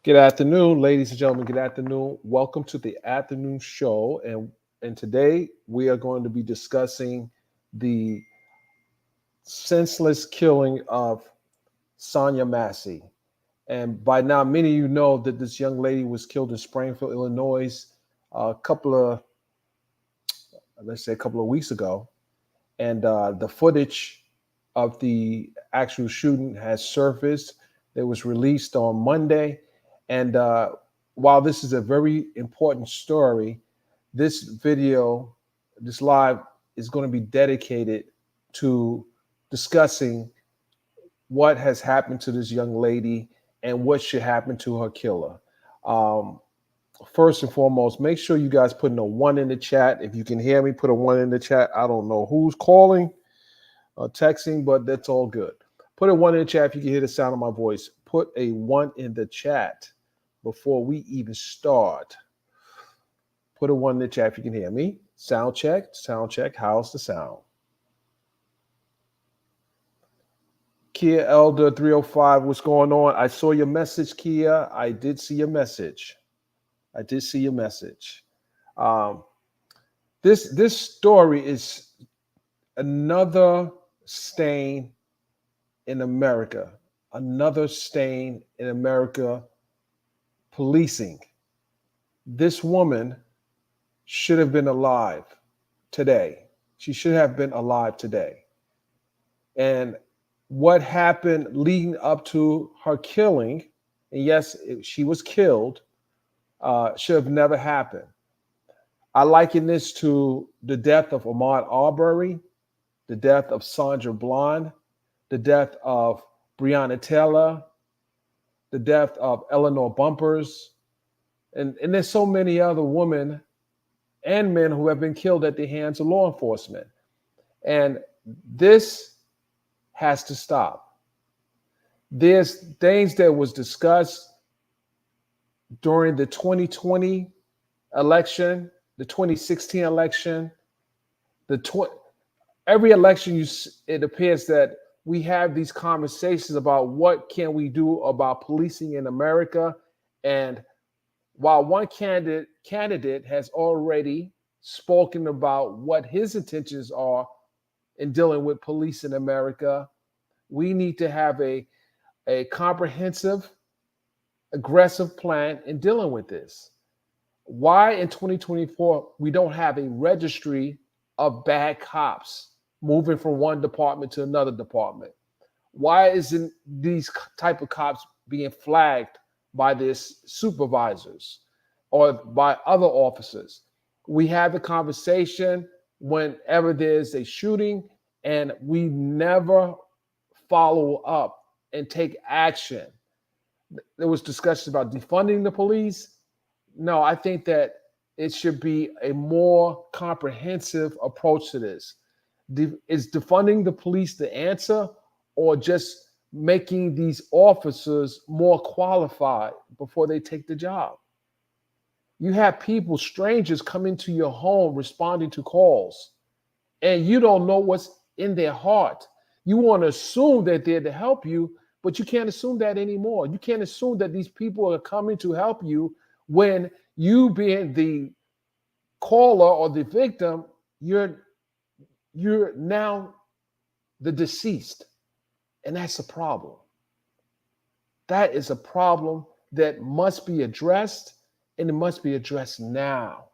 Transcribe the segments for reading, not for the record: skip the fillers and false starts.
Good afternoon, ladies and gentlemen. Good afternoon. Welcome to the afternoon show. And today we are going to be discussing the senseless killing of Sonya Massey. And by now, many of you know that this young lady was killed in Springfield, Illinois, a couple of, let's say, a couple of weeks ago. And the footage of the actual shooting has surfaced. It was released on Monday. And while this is a very important story, this video, this live, is going to be dedicated to discussing what has happened to this young lady and what should happen to her killer. Um, First and foremost, make sure you guys put in a one in the chat. If you can hear me, put a one in the chat. I don't know who's calling or texting, but that's all good. Put a one in the chat if you can hear the sound of my voice. Put a one in the chat before we even start. Put a one in the chat if you can hear me. Sound check, sound check. How's the sound? Kia Elder 305, what's going on? I saw your message, Kia. I did see your message. Um, this story is another stain in America. Another stain in America policing. This woman should have been alive today. She should have been alive today. And what happened leading up to her killing, and yes, she was killed, should have never happened. I liken this to the death of Ahmaud Arbery, the death of Sandra Bland, the death of Breonna Taylor, the death of Eleanor Bumpers, and there's so many other women and men who have been killed at the hands of law enforcement. And this has to stop. There's things that was discussed during the 2020 election, the 2016 election, every election, it appears that we have these conversations about what can we do about policing in America. And while one candidate has already spoken about what his intentions are in dealing with police in America, we need to have a comprehensive, aggressive plan in dealing with this. Why in 2024 we don't have a registry of bad cops moving from one department to another department? Why isn't these type of cops being flagged by their supervisors or by other officers? We have the conversation whenever there's a shooting, and we never follow up and take action. There was discussion about defunding the police. No, I think that it should be a more comprehensive approach to this. Is defunding the police the answer, or just making these officers more qualified before they take the job? You have people, strangers, come into your home responding to calls, and you don't know what's in their heart. You want to assume that they're to help you, but you can't assume that anymore. You can't assume that these people are coming to help you when you, being the caller or the victim, you're now the deceased. And that's a problem. That is a problem that must be addressed, and it must be addressed now.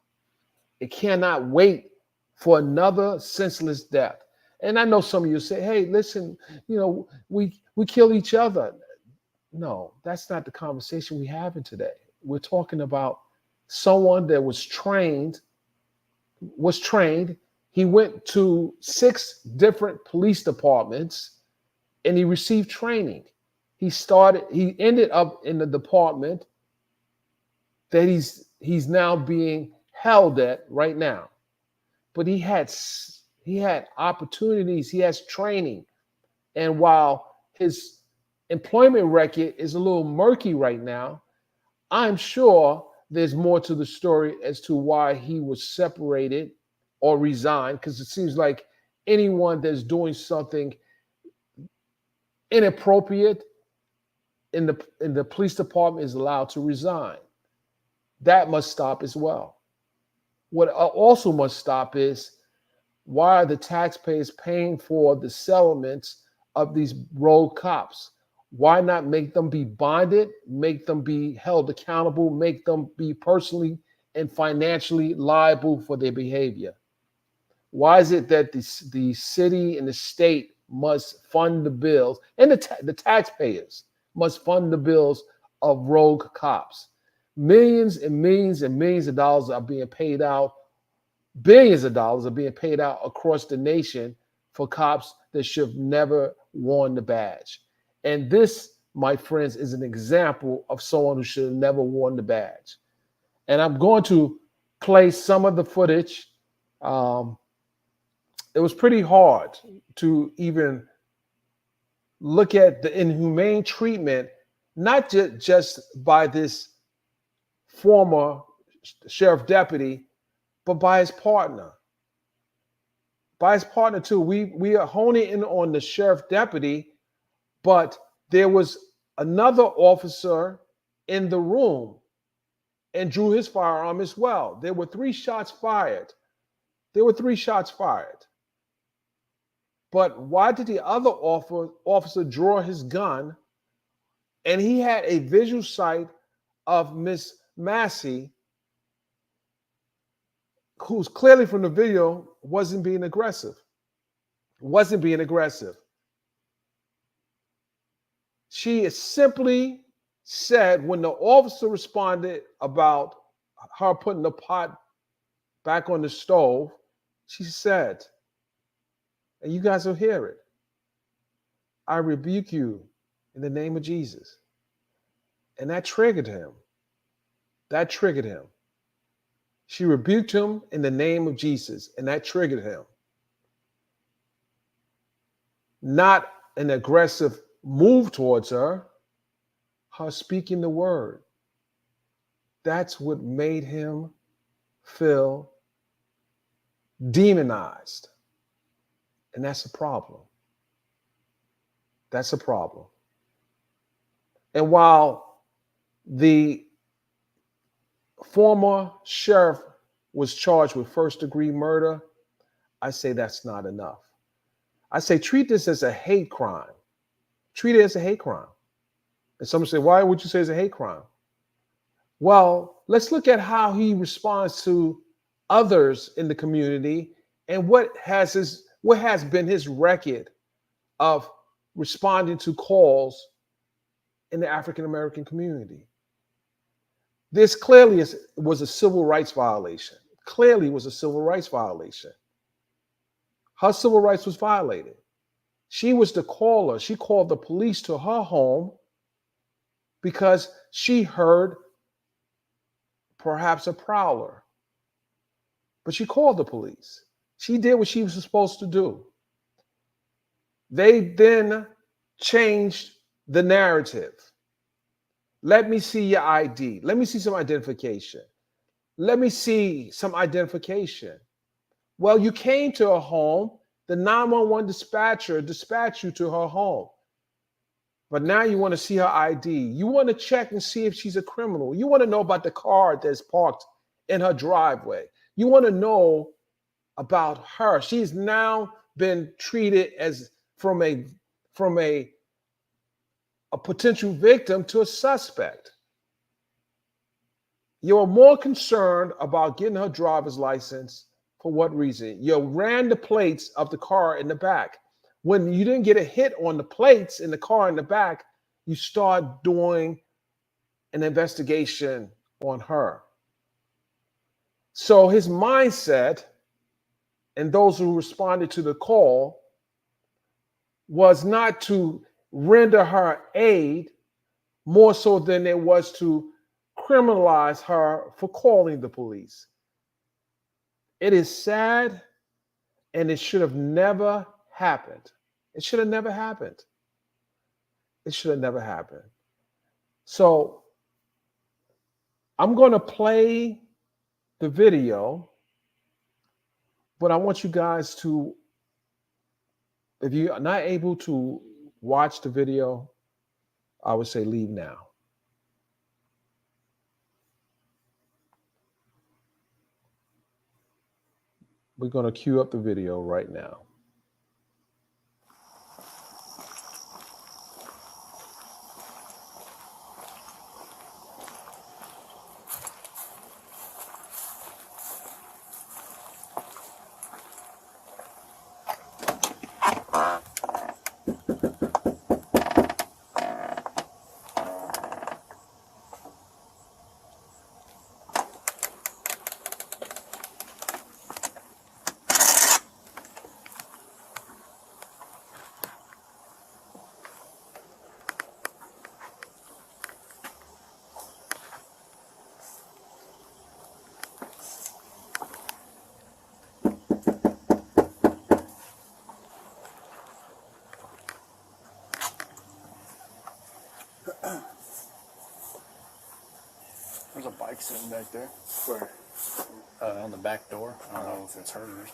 It cannot wait for another senseless death. And I know some of you say, hey, listen, we kill each other. No, that's not the conversation we're having today. We're talking about someone that was trained. He went to 6 different police departments and he received training. He ended up in the department that he's now being held at right now. But he had opportunities, he has training. And while his employment record is a little murky right now, I'm sure there's more to the story as to why he was separated or resigned, because it seems like anyone that's doing something inappropriate in the police department is allowed to resign. That must stop as well. What also must stop is, why are the taxpayers paying for the settlements of these rogue cops? Why not make them be bonded, make them be held accountable, make them be personally and financially liable for their behavior? Why is it that the city and the state must fund the bills, and the taxpayers must fund the bills of rogue cops? Millions and millions and millions of dollars are being paid out. Billions of dollars are being paid out across the nation for cops that should have never worn the badge. And this, my friends, is an example of someone who should have never worn the badge. And I'm going to play some of the footage. It was pretty hard to even look at the inhumane treatment, not just by this former sheriff deputy, but by his partner. By his partner too. We are honing in on the sheriff deputy, but there was another officer in the room and drew his firearm as well. There were 3 shots fired. But why did the other officer draw his gun? And he had a visual sight of Miss Massey, who's clearly from the video wasn't being aggressive. She simply said, when the officer responded about her putting the pot back on the stove, she said, and you guys will hear it, "I rebuke you in the name of Jesus." And that triggered him. She rebuked him in the name of Jesus, and that triggered him. Not an aggressive move towards her speaking the word. That's what made him feel demonized. And that's a problem. And while the former sheriff was charged with first-degree murder, I say that's not enough. I say treat this as a hate crime. Treat it as a hate crime. And someone say, why would you say it's a hate crime? Well, let's look at how he responds to others in the community and what has been his record of responding to calls in the African American community. This clearly was a civil rights violation. Her civil rights was violated. She was the caller. She called the police to her home because she heard perhaps a prowler. But she called the police. She did what she was supposed to do. They then changed the narrative. Let me see your ID. Let me see some identification. Well, you came to her home. The 911 dispatcher dispatched you to her home. But now you want to see her ID. You want to check and see if she's a criminal. You want to know about the car that's parked in her driveway. You want to know about her. She's now been treated as from a potential victim to a suspect. You're more concerned about getting her driver's license. For what reason? You ran the plates of the car in the back. When you didn't get a hit on the plates in the car in the back, you start doing an investigation on her. So his mindset, and those who responded to the call, was not to render her aid, more so than it was to criminalize her for calling the police. It is sad, and it should have never happened. It should have never happened. So I'm going to play the video, but I want you guys to, if you are not able to watch the video, I would say leave now. We're going to cue up the video right now. There's a bike sitting back there. Where? On the back door. I don't know if it's hers.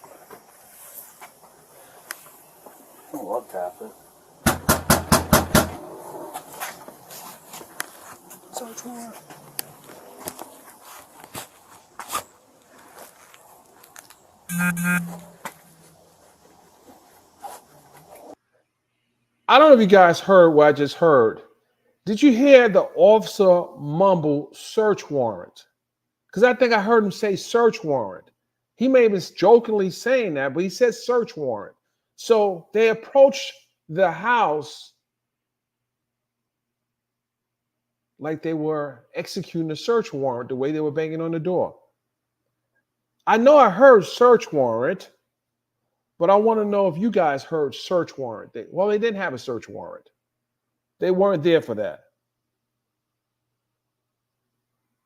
I'll love tap it. Search warrant. I don't know if you guys heard what I just heard. Did you hear the officer mumble search warrant? Because I think I heard him say search warrant. He may have been jokingly saying that, but he said search warrant. So they approached the house like they were executing a search warrant the way they were banging on the door. I know I heard search warrant, but I want to know if you guys heard search warrant. Well, they didn't have a search warrant. They weren't there for that.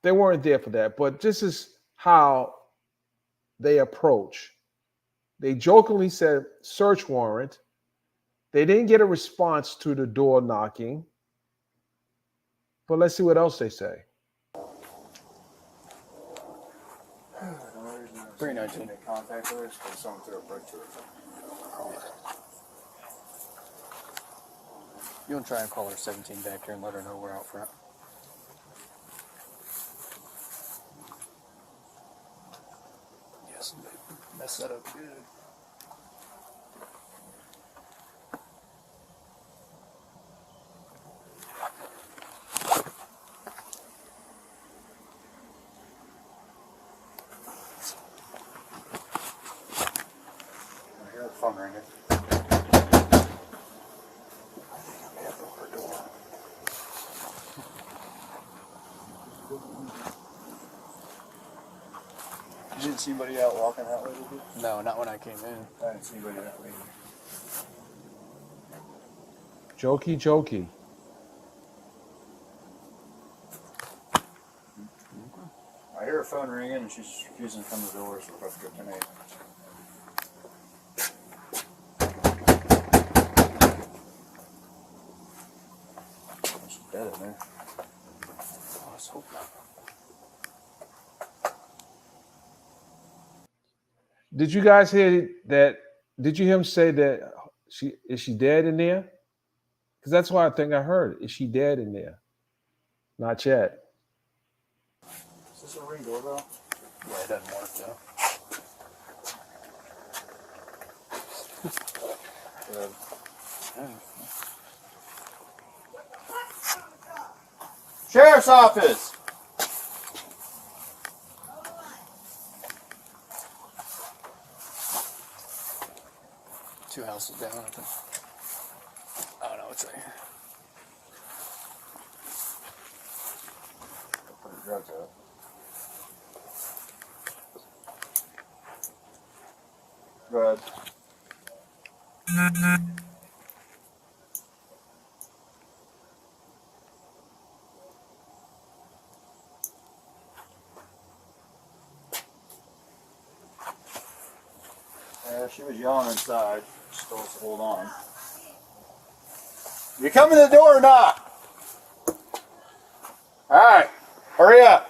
They weren't there for that, but this is how they approach. They jokingly said search warrant. They didn't get a response to the door knocking, but let's see what else they say. 319. Contact with us because someone threw a brick to her. You want to try and call her 17 back here and let her know we're out front? Yes, baby. Mess that up good. I hear the phone ringing. You didn't see anybody out walking that way, did you? No, not when I came in. I didn't see anybody that way. Jokey, jokey. I hear her phone ringing and she's refusing to come to the door, so we're about to go tonight. She's dead in there. Oh, let's hope not. Did you guys hear that? Did you hear him say that is she dead in there? Because that's what I think I heard. Is she dead in there? Not yet. Is this a ring doorbell? Yeah, it doesn't work though. Sheriff's office! Two houses down, I think. Oh no, it's right here. Put her drugs out. Go ahead. She was yelling inside. She told us to hold on. You come in the door or not? Alright, hurry up.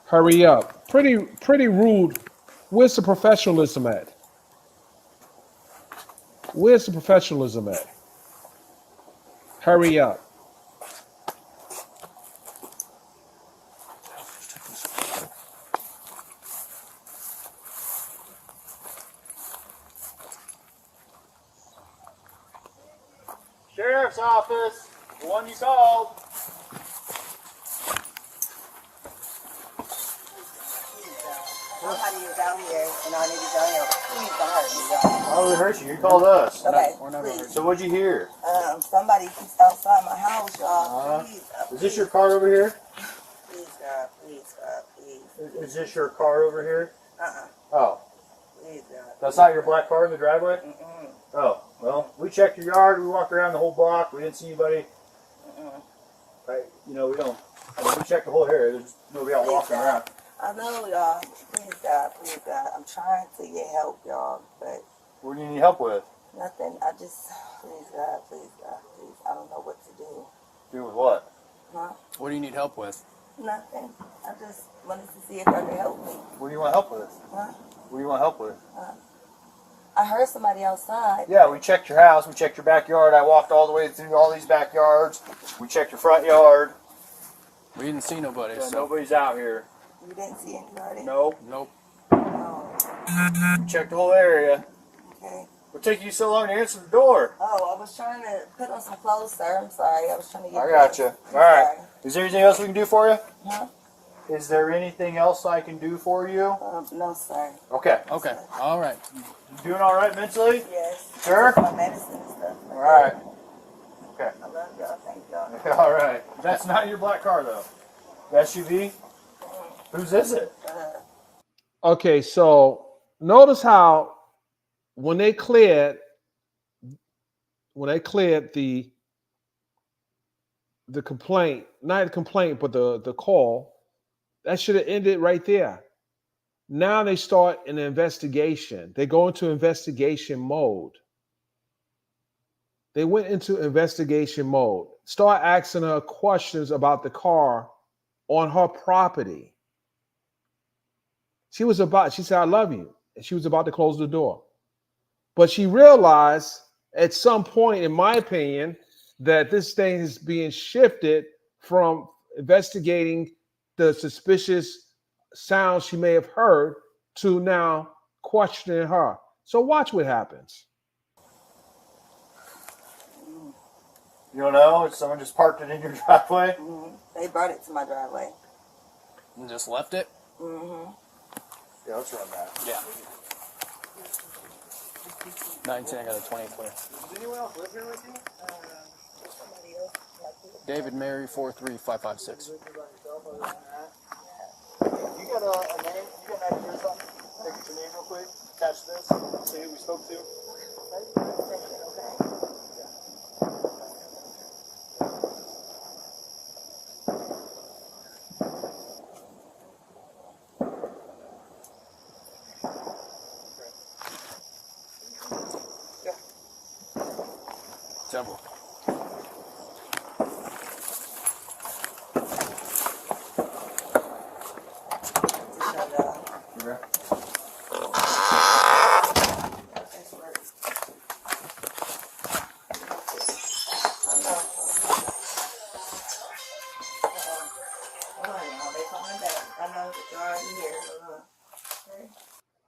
Hurry up. Pretty rude. Where's the professionalism at? Where's the professionalism at? Hurry up. Sheriff's office, the one you called. Somebody is out here and I need to go help. Please don't hurt me, y'all. Why would we hurt you? You called us. Okay, We're not gonna hurt please. So what'd you hear? Somebody keeps outside my house, y'all. Please, Is this your car over here? please, God, please, God, please. Is this your car over here? Uh-uh, Oh, please, God. that's not your black car in the driveway? Mm-mm, Oh, well, we checked your yard. We walked around the whole block. We didn't see anybody. mm-mm. Right? You know, we don't. I mean, we checked the whole area. There's nobody out walking around. I know, y'all. Please, God, please, God. I'm trying to get help, y'all, but What do you need help with? nothing. I just, please, God, please, God, please. I don't know what to do. Do with what? Huh? What do you need help with? Nothing. I just wanted to see if y'all could help me. What do you want help with? Huh? What do you want help with? I heard somebody outside. Yeah, we checked your house. We checked your backyard. I walked all the way through all these backyards. We checked your front yard. We didn't see nobody, Yeah, so nobody's out here. You didn't see anybody? Nope. nope. Oh, We checked the whole area. okay. What took you so long to answer the door? Oh, I was trying to put on some clothes, sir. I'm sorry. I was trying to get I gotcha. dressed. All right. Is there anything else we can do for you? Huh? Is there anything else I can do for you? No, sir. Okay. Okay, all right. You doing all right mentally? Yes. Sure. My medicine and stuff. All right. Okay. I love y'all. Thank y'all. All right. That's not your black car though. The SUV. Whose is it? Okay, so notice how when they cleared the complaint, not the complaint, but the call, that should have ended right there. Now they start an investigation. They go into investigation mode. They went into investigation mode. Start asking her questions about the car on her property. She said, I love you. And she was about to close the door. But she realized at some point, in my opinion, that this thing is being shifted from investigating the suspicious sounds she may have heard to now questioning her. So watch what happens. You don't know? Someone just parked it in your driveway? Mm-hmm. They brought it to my driveway. And just left it? Mm-hmm. Yeah, let's run that. Yeah. 19, I got a 20 clear. Does anyone else live here with you? Somebody else. David Mary 43556. You got a name? You got an ID or something? Take your name real quick. Catch this. See who we spoke to. Okay. Temple.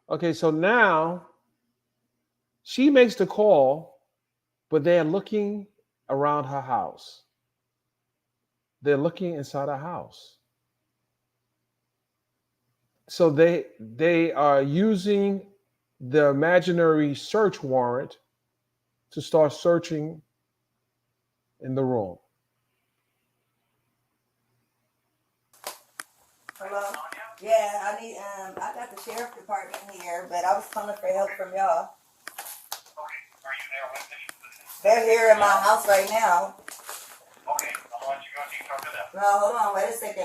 Okay, so now she makes the call, but they're looking around her house. They're looking inside her house. So they are using the imaginary search warrant to start searching in the room. Hello? Yeah, I need, I got the sheriff department here, but I was calling for help from y'all. Okay, are you there with the They're here in my house right now. Okay, I'll let you go so you can talk to them. No, hold on, wait a second,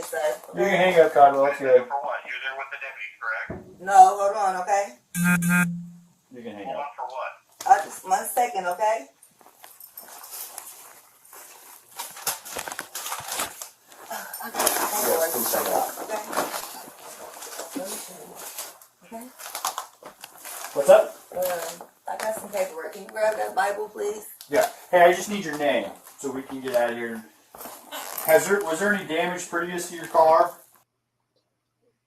sir. You can hang up, Cottonwell. It's good. For what? You're there with the deputy, correct? No, hold on, okay? You can hang Hold up. on for what? Just 1 second, okay? Yes, please hang up. Okay? What's up? I got some paperwork. grab that Bible, please? Yeah. Hey, I just need your name so we can get out of here. Was there any damage previous to your car?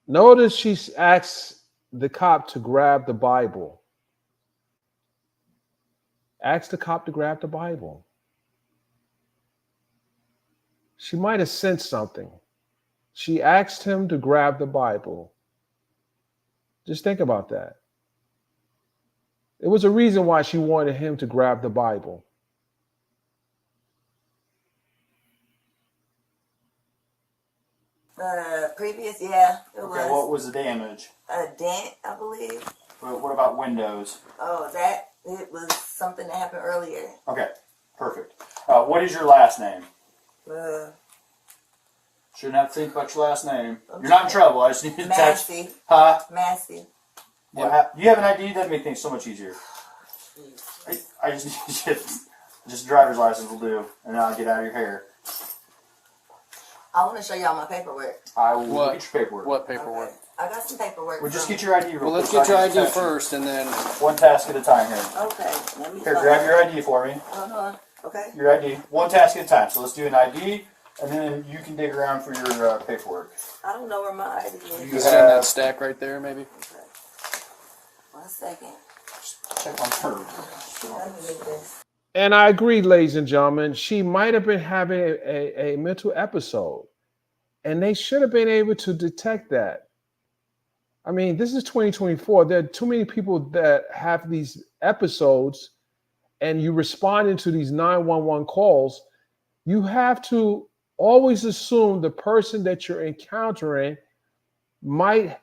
Notice she asks the cop to grab the Bible. Ask the cop to grab the Bible. She might have sensed something. She asked him to grab the Bible. Just think about that. It was a reason why she wanted him to grab the Bible. Previous, yeah, it Okay, was. what was the damage? A dent, I believe. What about windows? Oh, it was something that happened earlier. Okay, perfect. What is your last name? Shouldn't have to think about your last name. Okay. You're not in trouble. I just need to text. Massey. Huh? Massey. Do you have an ID? That'd make things so much easier. I just need just a driver's license will do, and I'll get out of your hair. I want to show y'all my paperwork. I will get your paperwork. What paperwork? Okay. I got some paperwork. Well, just from- get your ID real Well, let's quick. get your so I ID can text you. first, and then One task at a time here. Okay, let me Here, find grab it. your ID for me. Hold on. Okay. Your ID. One task at a time. So let's do an ID, and then you can dig around for your paperwork. I don't know where my ID is. you see in that stack right there, maybe. Okay. 1 second. Check on her. Let me leave this. And I agree, ladies and gentlemen, she might have been having a mental episode. And they should have been able to detect that. I mean, this is 2024. There are too many people that have these episodes, and you responding to these 911 calls. You have to always assume the person that you're encountering might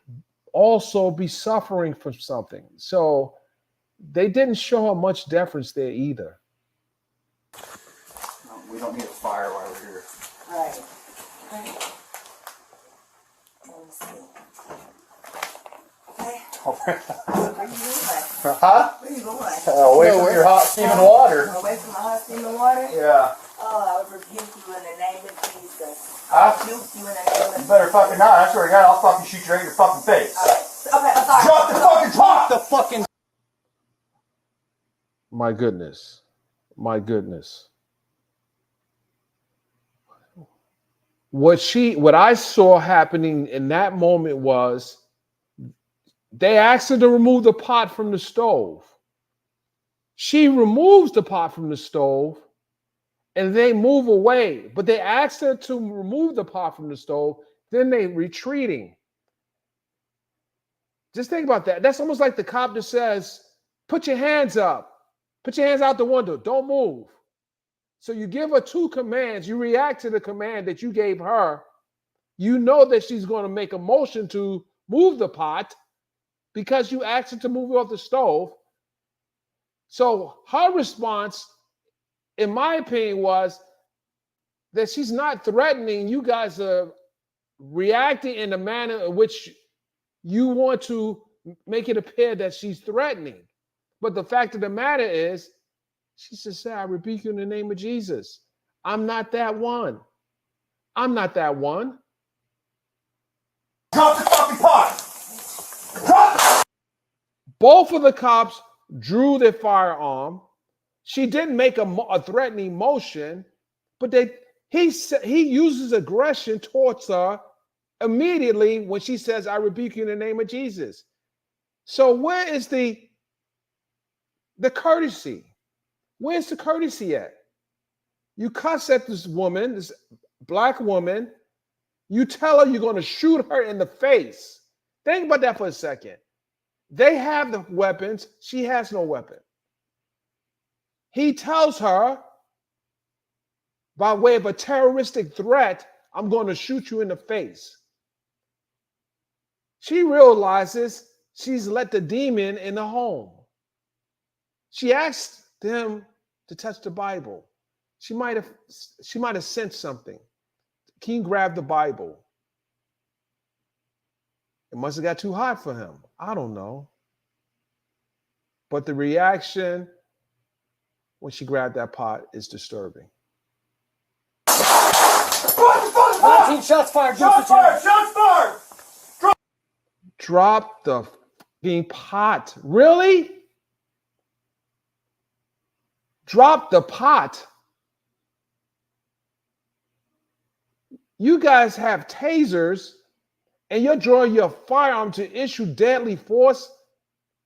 also be suffering from something. So they didn't show her much deference there either. No, we don't need a fire while we're here. Right. Okay. Let me see. Okay. Where you going? Huh? Where you going? Away from your hot steaming water. Away from my hot steaming water? Yeah. Oh, I would rebuke you in the name of Jesus. Huh? Rebuke you in the name of You Jesus. better fucking not. I swear to God, I'll fucking shoot you right in your fucking face. Okay, I'm sorry. Drop the fucking top! The fucking. My goodness. My goodness. What I saw happening in that moment was they asked her to remove the pot from the stove. She removes the pot from the stove and they move away. But they asked her to remove the pot from the stove, then they retreating. Just think about that. That's almost like the cop that says, put your hands up. Put your hands out the window. Don't move. So you give her two commands. You react to the command that you gave her. You know that she's going to make a motion to move the pot because you asked her to move it off the stove. So her response, in my opinion, was that she's not threatening. You guys are reacting in a manner in which you want to make it appear that she's threatening. But the fact of the matter is, she says, I rebuke you in the name of Jesus. I'm not that one. I'm not that one. Drop the fucking pot! Drop! Both of the cops drew their firearm. She didn't make a threatening motion, but he uses aggression towards her immediately when she says, I rebuke you in the name of Jesus. So where is the courtesy? Where's the courtesy at? You cuss at this woman, this black woman. You tell her you're going to shoot her in the face. Think about that for a second. They have the weapons. She has no weapon. He tells her, by way of a terroristic threat, I'm going to shoot you in the face. She realizes she's let the demon in the home. She asked him to touch the Bible. She might have sensed something. Can you grab the Bible? It must have got too hot for him. I don't know. But the reaction when she grabbed that pot is disturbing. 19 shots fired. Shots fired! Shots fired! Drop the fucking pot. Really? drop the pot. You guys have tasers and you're drawing your firearm to issue deadly force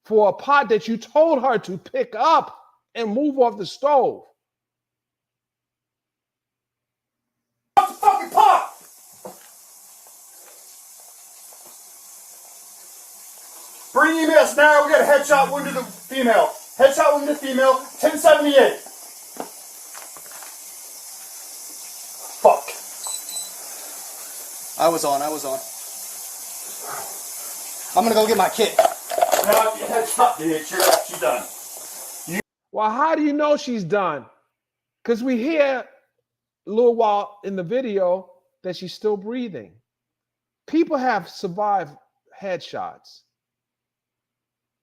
for a pot that you told her to pick up and move off the stove. Drop the fucking pot! Bring EMS now. We got a headshot wound to the female. Headshot wound to the female. 1078. Fuck. I was on. I'm gonna go get my kit. No, headshot, dude. She's done. Well, how do you know she's done? Because we hear a little while in the video that she's still breathing. People have survived headshots,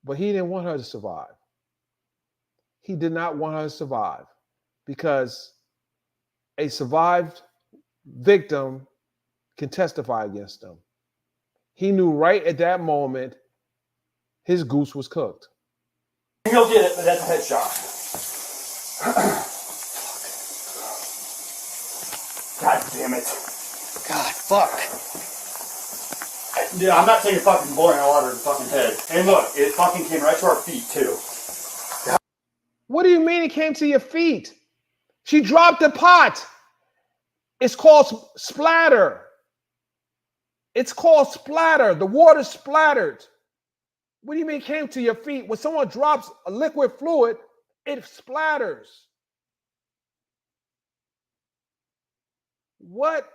but he didn't want her to survive. He did not want her to survive because a survived victim can testify against him. He knew right at that moment his goose was cooked. He'll get it, but that's a headshot. God damn it. God, fuck. Dude, I'm not taking fucking boiling water in the fucking head. And look, it fucking came right to our feet, too. What do you mean it came to your feet? She dropped the pot. It's called splatter. It's called splatter. The water splattered. What do you mean it came to your feet? When someone drops a liquid fluid, it splatters. What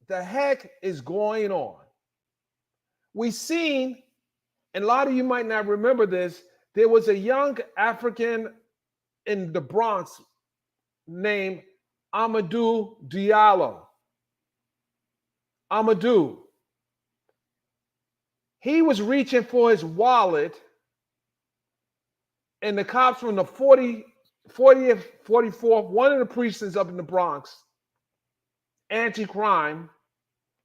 the heck is going on? We've seen, and a lot of you might not remember this, there was a young African in the Bronx named Amadou Diallo. Amadou. He was reaching for his wallet, and the cops from the 40th, 44th, one of the precincts up in the Bronx, anti-crime,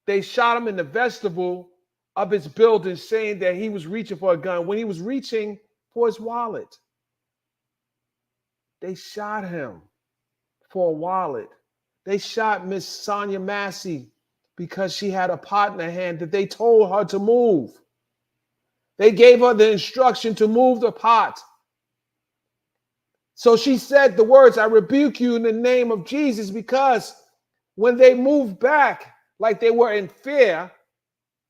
they shot him in the vestibule of his building saying that he was reaching for a gun when he was reaching for his wallet. They shot him for a wallet. They shot Miss Sonya Massey because she had a pot in her hand that they told her to move. They gave her the instruction to move the pot. So she said the words, "I rebuke you in the name of Jesus," because when they moved back like they were in fear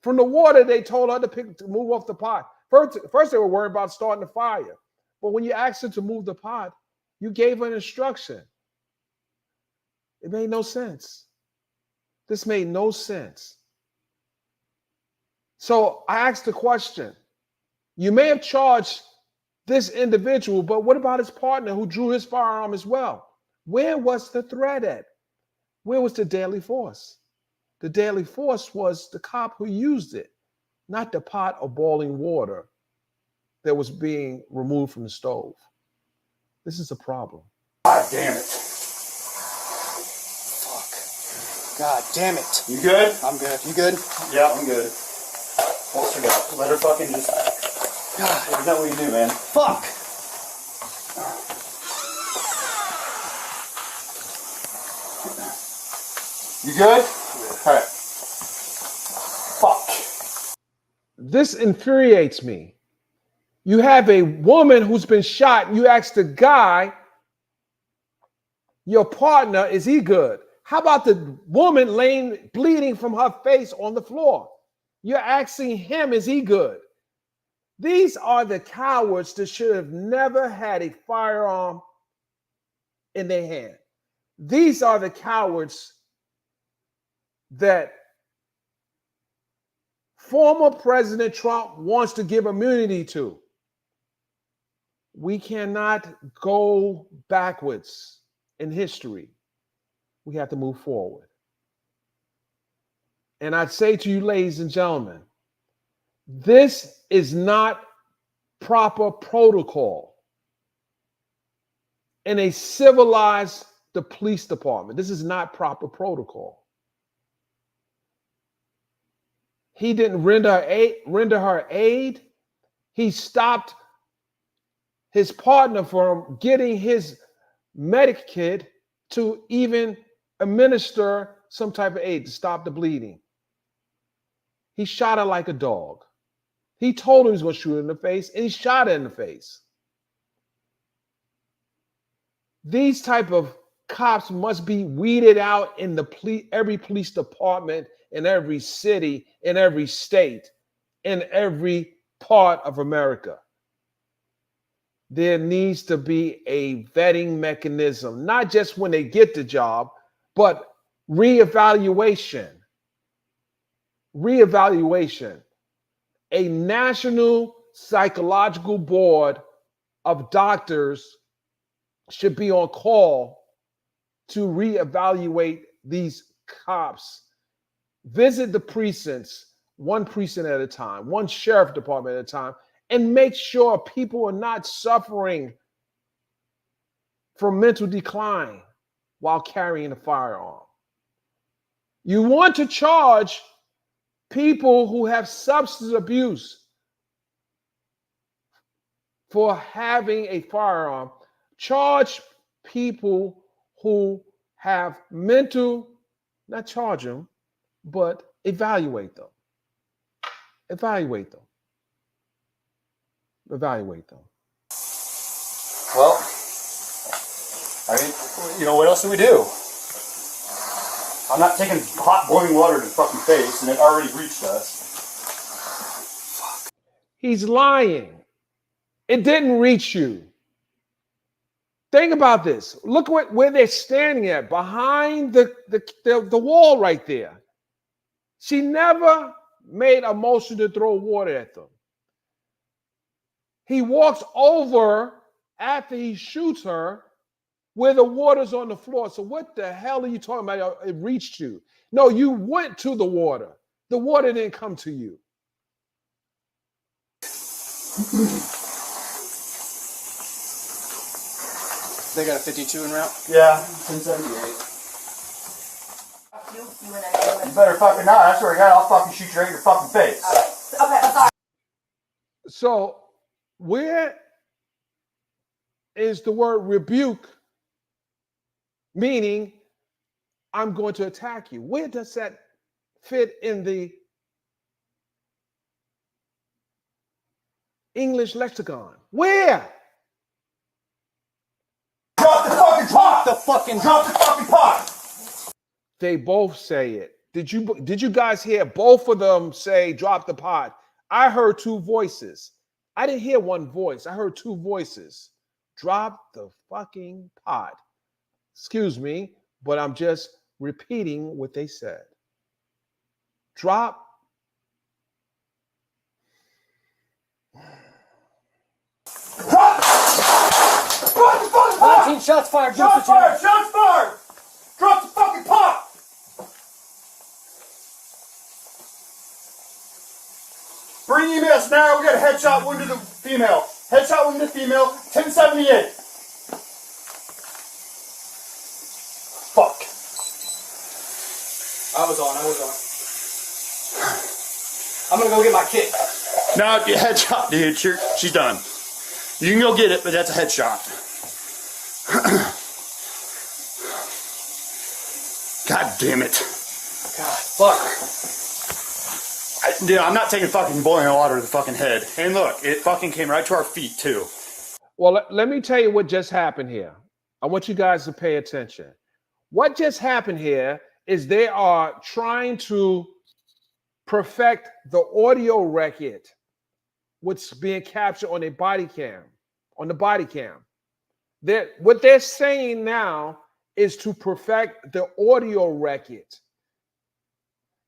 from the water, they told her to move off the pot. First, they were worried about starting the fire. But when you asked her to move the pot, you gave her an instruction. It made no sense. This made no sense. So I asked the question. You may have charged this individual, but what about his partner who drew his firearm as well? Where was the threat at? Where was the deadly force? The deadly force was the cop who used it, not the pot of boiling water that was being removed from the stove. This is a problem. God damn it. Fuck. God damn it. You good? I'm good. You good? Yeah, I'm good. What's her got? Let her fucking just... God. Isn't that what you do, man? Fuck. You good? All right. Fuck. This infuriates me. You have a woman who's been shot. You ask the guy, your partner, is he good? How about the woman laying bleeding from her face on the floor? You're asking him, is he good? These are the cowards that should have never had a firearm in their hand. These are the cowards that former President Trump wants to give immunity to. We cannot go backwards in history. We have to move forward. And I'd say to you, ladies and gentlemen, this is not proper protocol in a civilized police department. This is not proper protocol. He didn't render her aid. He stopped his partner from getting his Medicaid to even administer some type of aid to stop the bleeding. He shot her like a dog. He told her he was going to shoot her in the face, and he shot her in the face. These type of cops must be weeded out in every police department, in every city, in every state, in every part of America. There needs to be a vetting mechanism, not just when they get the job, but reevaluation. Reevaluation. A national psychological board of doctors should be on call to reevaluate these cops. Visit the precincts, one precinct at a time, one sheriff department at a time, and make sure people are not suffering from mental decline while carrying a firearm. You want to charge people who have substance abuse for having a firearm. Charge people who have mental, not charge them, but evaluate them. Evaluate them. Evaluate them. Well, I mean, you know, what else do we do? I'm not taking hot boiling water to the fucking face, and it already reached us. He's lying. It didn't reach you. Think about this. Look where they're standing at, behind the wall right there. She never made a motion to throw water at them. He walks over after he shoots her where the water's on the floor. So what the hell are you talking about? It reached you. No, you went to the water. The water didn't come to you. They got a 52 en route? Yeah, 1078. You and I. You better fucking not. I swear to God, I'll fucking shoot you right in your fucking face. Okay, I'm sorry. So where is the word rebuke, meaning I'm going to attack you? Where does that fit in the English lexicon? Where? Drop the fucking pot! Drop the fucking pot! They both say it. Did you guys hear both of them say drop the pot? I heard two voices. I didn't hear one voice. I heard two voices. Drop the fucking pot. Excuse me, but I'm just repeating what they said. Drop. 19 shots fired. Shots fired! Shots fired! Drop the fucking pot! Bring EMS now. We got a headshot wound to the female. Headshot wound to the female. 1078. Fuck. I was on. I'm gonna go get my kit. No, headshot, dude. She's done. You can go get it, but that's a headshot. God damn it. God, fuck. Dude, I'm not taking fucking boiling water to the fucking head. And look, it fucking came right to our feet, too. Well, let me tell you what just happened here. I want you guys to pay attention. What just happened here is they are trying to perfect the audio record, what's being captured on a body cam, on the body cam. What they're saying now is to perfect the audio record.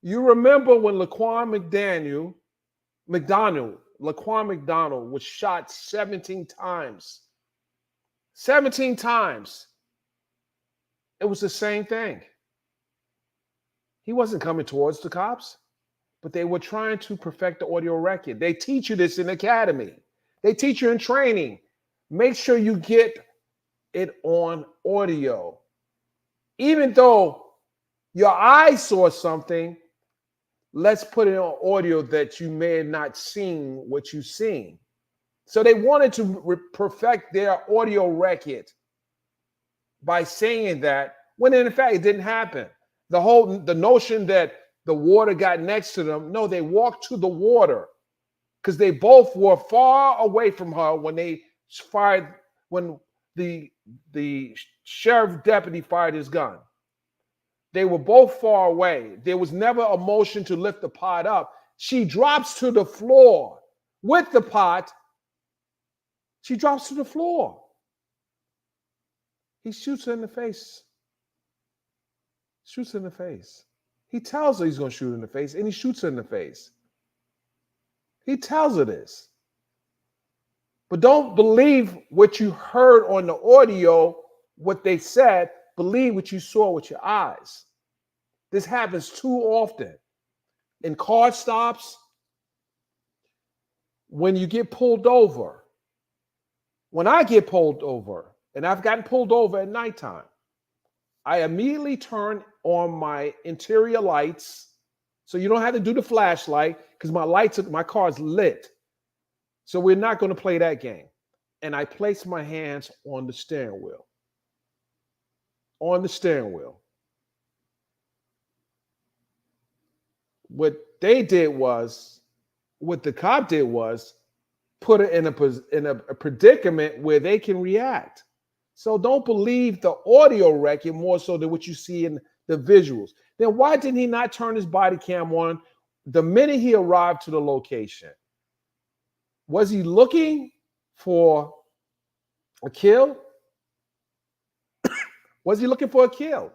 You remember when Laquan McDonald was shot 17 times. 17 times. It was the same thing. He wasn't coming towards the cops, but they were trying to perfect the audio record. They teach you this in academy. They teach you in training. Make sure you get it on audio. Even though your eyes saw something, let's put it on audio that you may have not seen what you've seen. So they wanted to perfect their audio record. by saying that when in fact it didn't happen. The notion that the water got next to them, no, they walked to the water because they both were far away from her when they fired, when the sheriff deputy fired his gun. They were both far away. There was never a motion to lift the pot up. She drops to the floor with the pot. She drops to the floor. He shoots her in the face. Shoots her in the face. He tells her he's going to shoot her in the face, and he shoots her in the face. He tells her this. But don't believe what you heard on the audio, what they said. Believe what you saw with your eyes. This happens too often. In car stops, when you get pulled over. When I get pulled over, and I've gotten pulled over at nighttime, I immediately turn on my interior lights. So you don't have to do the flashlight because my car is lit. So we're not going to play that game. And I place my hands on the steering wheel. On the steering wheel. What the cop did was put her in a predicament where they can react. So don't believe the audio record more so than what you see in the visuals. Then why didn't he not turn his body cam on the minute he arrived to the location? Was he looking for a kill? Was he looking for a kill?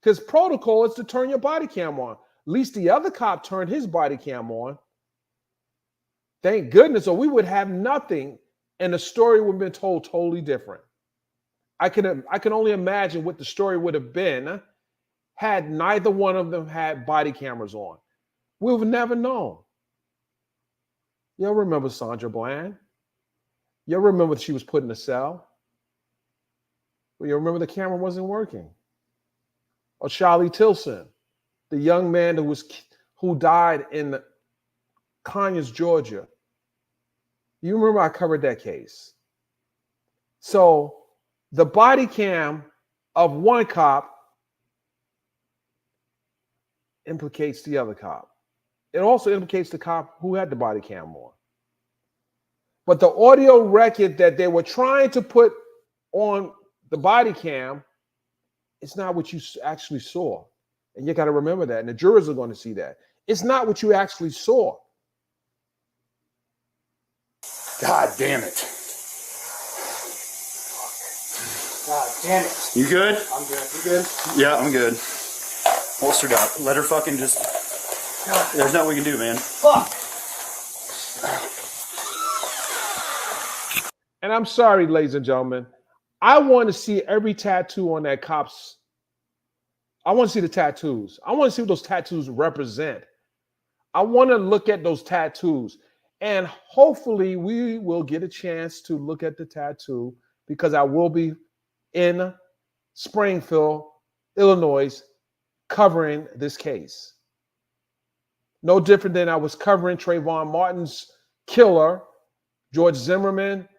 Because protocol is to turn your body cam on. At least the other cop turned his body cam on. Thank goodness, or we would have nothing, and the story would have been told totally different. I can only imagine what the story would have been had neither one of them had body cameras on. We would have never known. You'll remember Sandra Bland. You'll remember she was put in a cell. But you'll remember the camera wasn't working. Or Charlie Tilson, the young man who died in Conyers, Georgia. You remember I covered that case. So the body cam of one cop implicates the other cop. It also implicates the cop who had the body cam on. But the audio record that they were trying to put on the body cam, it's not what you actually saw. And you got to remember that. And the jurors are going to see that. It's not what you actually saw. God damn it. God damn it. You good? I'm good. You good? Yeah, I'm good. Holstered up. Let her fucking just... There's nothing we can do, man. Fuck. And I'm sorry, ladies and gentlemen. I want to see every tattoo on that cop's. I want to see the tattoos. I want to see what those tattoos represent. I want to look at those tattoos. And hopefully we will get a chance to look at the tattoo because I will be in Springfield, Illinois, covering this case. No different than I was covering Trayvon Martin's killer, George Zimmerman.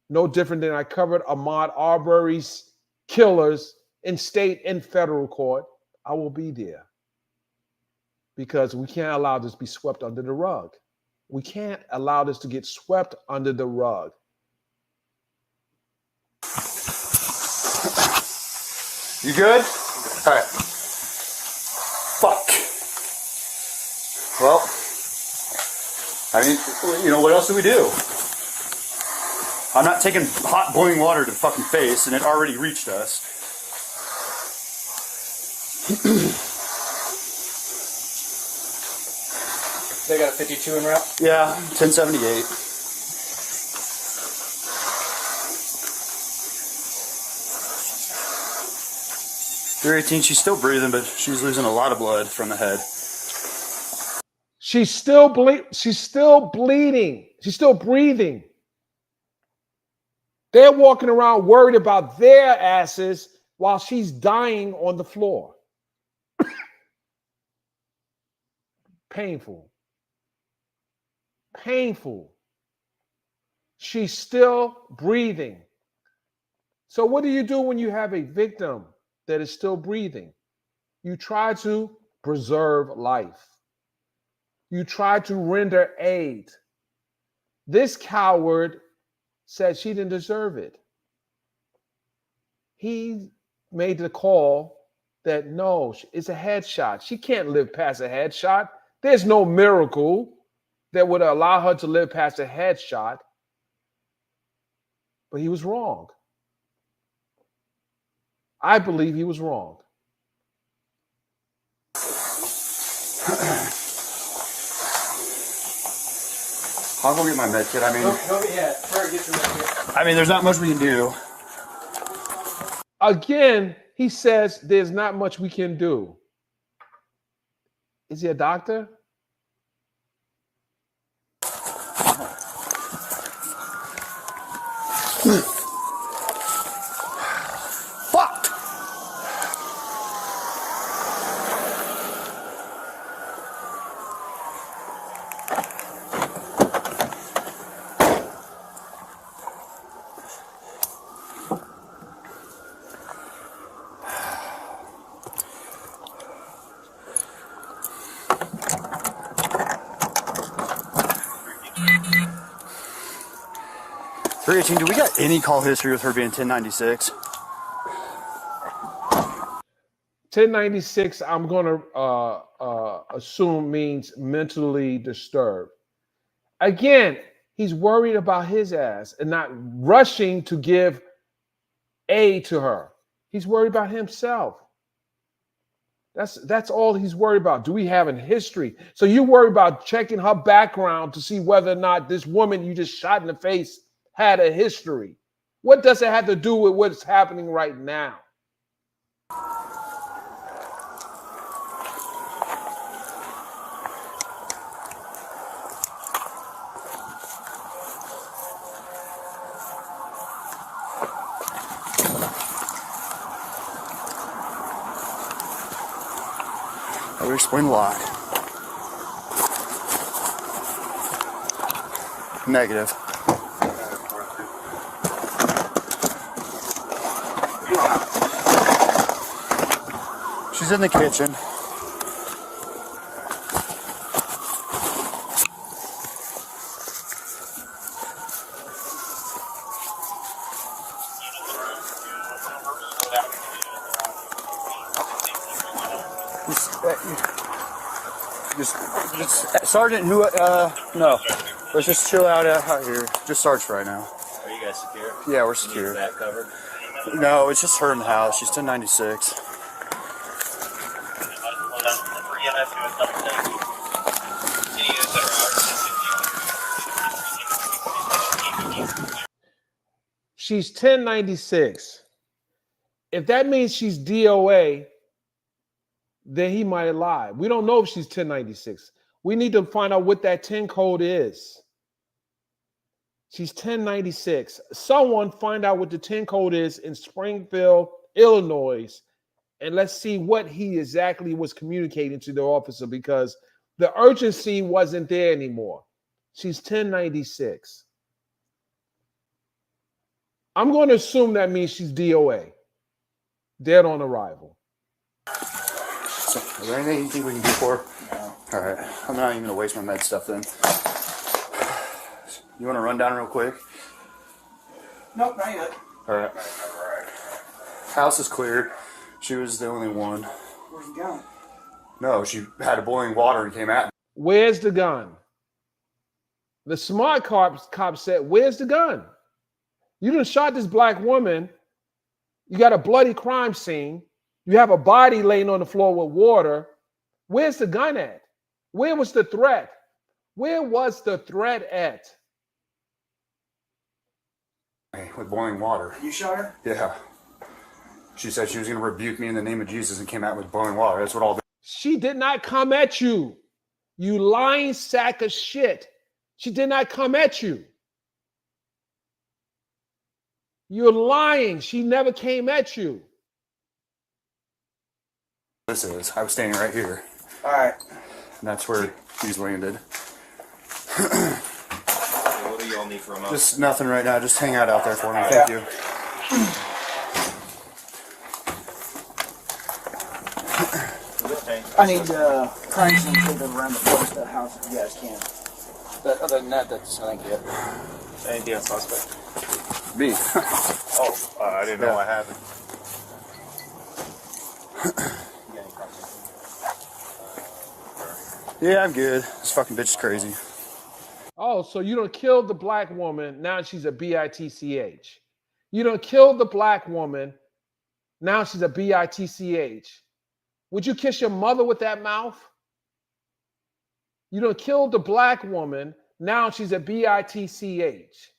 No different than I covered Ahmaud Arbery's killers in state and federal court. I will be there because we can't allow this to be swept under the rug. We can't allow this to get swept under the rug. You good? All right. Fuck. Well, I mean, you know, what else do we do? I'm not taking hot boiling water to the fucking face, and it already reached us. They got a 52 in route? Yeah, 1078. .318, she's still breathing, but she's losing a lot of blood from the head. She's still bleeding. She's still breathing. They're walking around worried about their asses while she's dying on the floor. Painful. Painful. She's still breathing. So what do you do when you have a victim that is still breathing? You try to preserve life. You try to render aid. This coward said she didn't deserve it. He made the call that no, it's a headshot. She can't live past a headshot. There's no miracle that would allow her to live past a headshot. But he was wrong. I believe he was wrong. I'll go get my med kit. I mean, there's not much we can do. Again, he says there's not much we can do. Is he a doctor? Fuck! Do we got any call history with her being 1096? 1096, I'm going to assume means mentally disturbed. Again, he's worried about his ass and not rushing to give aid to her. He's worried about himself. That's all he's worried about. Do we have a history? So you worry about checking her background to see whether or not this woman you just shot in the face had a history. What does it have to do with what's happening right now? I will explain why. Negative. She's in the kitchen. Just Sergeant, who, no. Let's just chill out here. Just Sarge right now. Are you guys secure? Yeah, we're secure. Is that covered? No, it's just her in the house. She's 1096. She's 1096. If that means she's DOA, then he might lie. We don't know if she's 1096. We need to find out what that 10 code is. She's 1096. Someone find out what the 10 code is in Springfield, Illinois, and let's see what he exactly was communicating to the officer, because the urgency wasn't there anymore. She's 1096. I'm going to assume that means she's DOA, dead on arrival. So, is there anything you think we can do for her? No. All right. I'm not even going to waste my med stuff then. You want to run down real quick? Nope, not yet. All right. House is cleared. She was the only one. Where's the gun? No, she had a boiling water and came at me. Where's the gun? The smart cop said, where's the gun? You done shot this black woman. You got a bloody crime scene. You have a body laying on the floor with water. Where's the gun at? Where was the threat? Where was the threat at? With boiling water. You shot her? Yeah. She said she was going to rebuke me in the name of Jesus and came out with boiling water. That's what all. She did not come at you. You lying sack of shit. She did not come at you. You're lying. She never came at you. This is. I was standing right here. All right. And that's where he's landed. What do you all need from us? Just nothing right now. Just hang out there for me. Thank you. Okay. I need Grayson to go around the place of the house if you guys can. But other than that, that's I think it. Anything else suspect? Me. I didn't know I happened. Yeah, I'm good. This fucking bitch is crazy. Oh, so you done killed the black woman. Now she's a bitch. You done killed the black woman. Now she's a bitch. Would you kiss your mother with that mouth? You done killed the black woman. Now she's a bitch.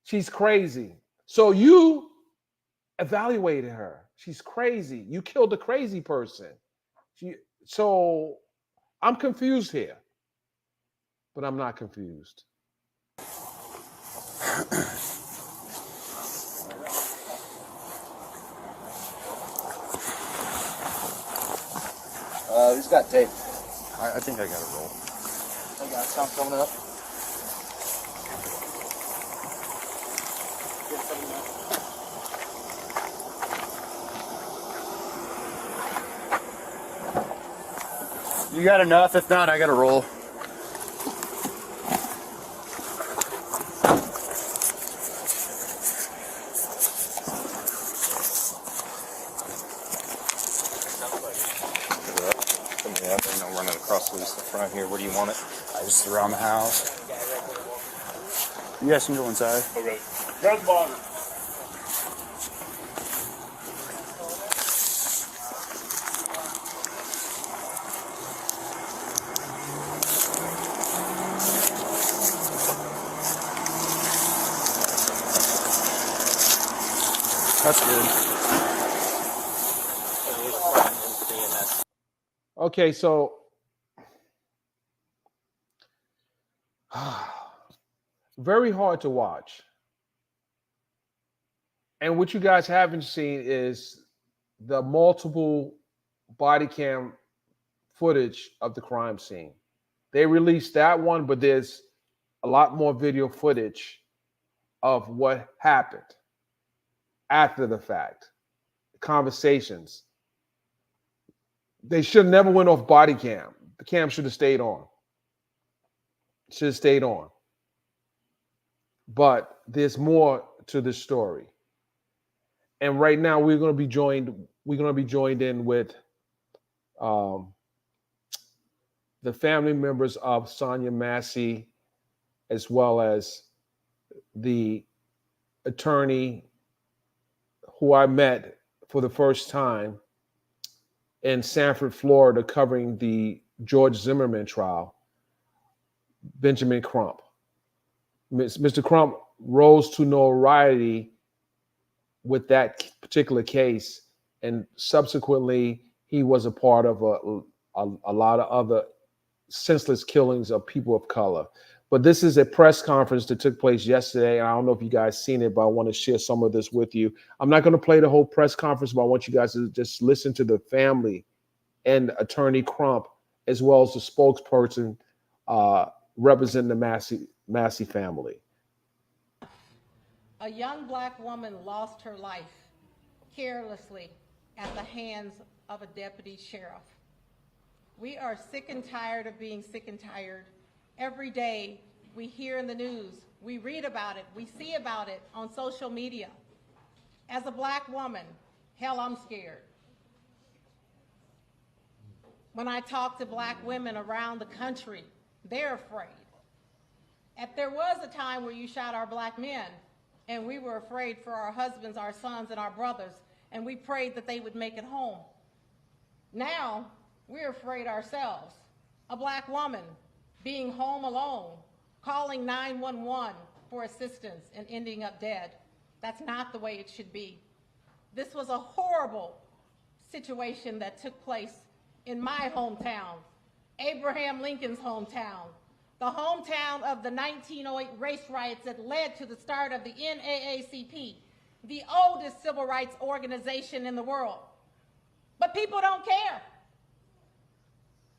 She's crazy. So you evaluated her. She's crazy. You killed a crazy person. So I'm confused here. But I'm not confused. Who's got tape? I think I got a roll. I got something coming up. You got enough? If not, I got a roll. Running across the front here. Where do you want it? Just around the house. You guys can go inside. Okay. Grab the bottom. That's good. Okay, so very hard to watch. And what you guys haven't seen is the multiple body cam footage of the crime scene. They released that one, but there's a lot more video footage of what happened after the fact. Conversations. They should have never went off body cam. The cam should have stayed on. Should have stayed on. But there's more to this story. And right now we're going to be joined in with the family members of Sonya Massey, as well as the attorney who I met for the first time in Sanford, Florida, covering the George Zimmerman trial, Benjamin Crump. Mr. Crump rose to notoriety with that particular case, and subsequently he was a part of a lot of other senseless killings of people of color. But this is a press conference that took place yesterday, and I don't know if you guys seen it, but I want to share some of this with you. I'm not going to play the whole press conference, but I want you guys to just listen to the family and Attorney Crump, as well as the spokesperson representing the Massey family. A young black woman lost her life carelessly at the hands of a deputy sheriff. We are sick and tired of being sick and tired. Every day we hear in the news, we read about it, we see about it on social media. As a black woman, hell, I'm scared. When I talk to black women around the country, they're afraid. There was a time where you shot our black men, and we were afraid for our husbands, our sons, and our brothers, and we prayed that they would make it home. Now, we're afraid ourselves. A black woman being home alone, calling 911 for assistance and ending up dead. That's not the way it should be. This was a horrible situation that took place in my hometown, Abraham Lincoln's hometown, the hometown of the 1908 race riots that led to the start of the NAACP, the oldest civil rights organization in the world. But people don't care.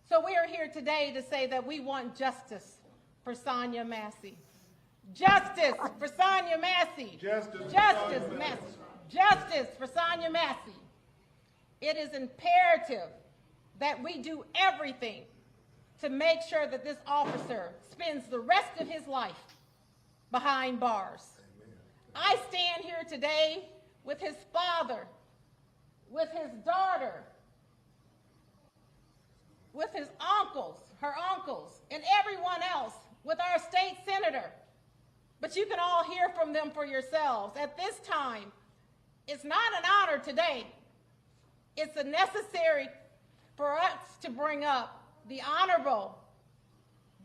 So we are here today to say that we want justice for Sonya Massey. Justice for Sonya Massey. Justice for Sonya Massey. it is imperative that we do everything to make sure that this officer spends the rest of his life behind bars. I stand here today with his father, with his daughter, with his uncles, her uncles, and everyone else, with our state senator. But you can all hear from them for yourselves. At this time, it's not an honor today. It's a necessary for us to bring up the Honorable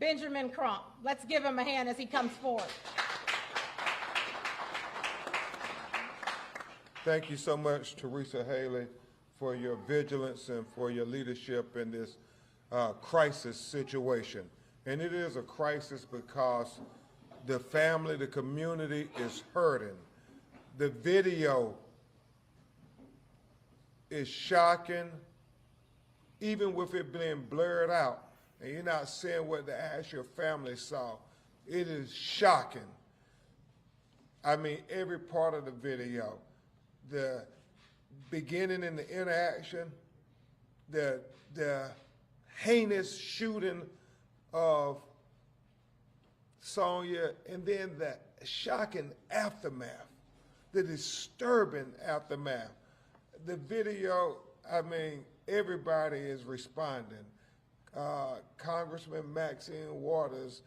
Benjamin Crump. Let's give him a hand as he comes forward. Thank you so much, Teresa Haley, for your vigilance and for your leadership in this crisis situation. And it is a crisis because the family, the community is hurting. The video is shocking, even with it being blurred out, and you're not seeing what the actual family saw. It is shocking. I mean, every part of the video, the beginning and the interaction, the heinous shooting of Sonya, and then the shocking aftermath, the disturbing aftermath. The video, I mean, everybody is responding. Congressman Maxine Waters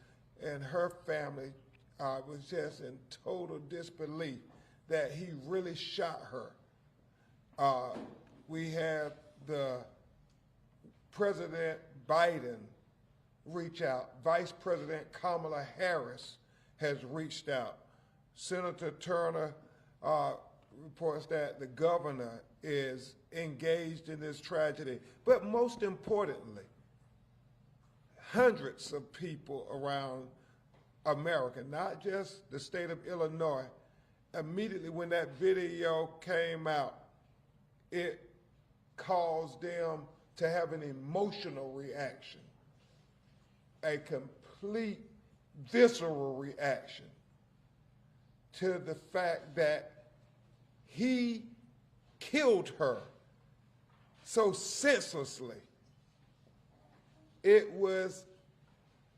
and her family was just in total disbelief that he really shot her. We have the President Biden reach out. Vice President Kamala Harris has reached out. Senator Turner reports that the governor is engaged in this tragedy. But most importantly, hundreds of people around America, not just the state of Illinois, immediately when that video came out, it caused them to have an emotional reaction, a complete visceral reaction to the fact that he killed her so senselessly. It was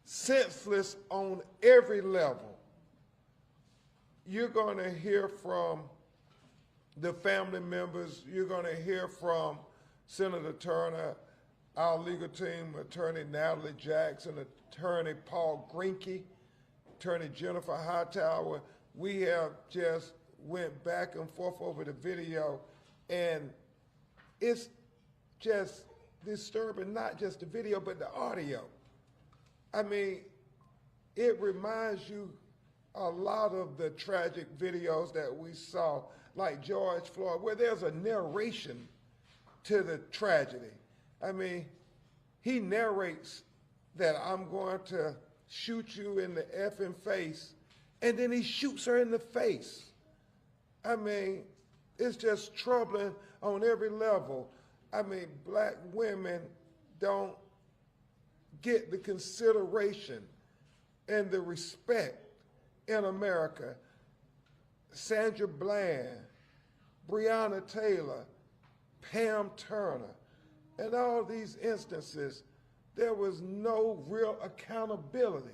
senseless on every level. You're going to hear from the family members. You're going to hear from Senator Turner, our legal team, Attorney Natalie Jackson, Attorney Paul Greinke, Attorney Jennifer Hightower. We have just went back and forth over the video, and it's just disturbing, not just the video, but the audio. I mean, it reminds you a lot of the tragic videos that we saw, like George Floyd, where there's a narration to the tragedy. I mean, he narrates that I'm going to shoot you in the effing face, and then he shoots her in the face. I mean, it's just troubling on every level. I mean, black women don't get the consideration and the respect in America. Sandra Bland, Breonna Taylor, Pam Turner, in all these instances, there was no real accountability.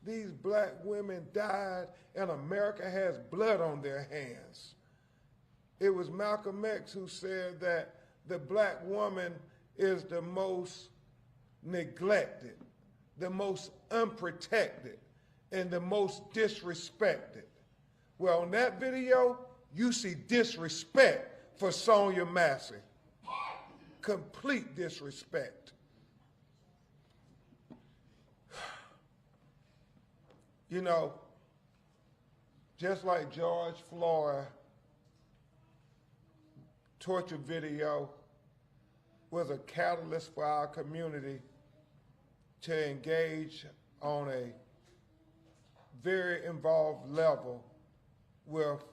These black women died, and America has blood on their hands. It was Malcolm X who said that the black woman is the most neglected, the most unprotected, and the most disrespected. Well, in that video, you see disrespect for Sonya Massey. Complete disrespect. You know, just like George Floyd torture video was a catalyst for our community to engage on a very involved level with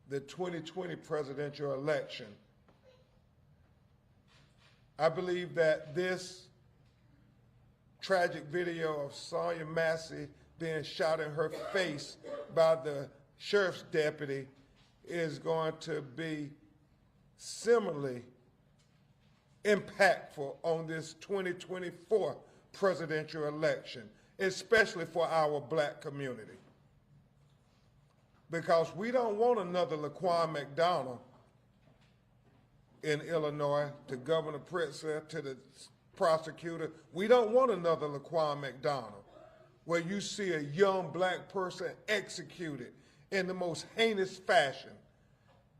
the 2020 presidential election. I believe that this tragic video of Sonya Massey being shot in her face by the sheriff's deputy is going to be similarly impactful on this 2024 presidential election, especially for our black community. Because we don't want another Laquan McDonald in Illinois, to Governor Pritzker, to the prosecutor. We don't want another Laquan McDonald, where you see a young black person executed in the most heinous fashion,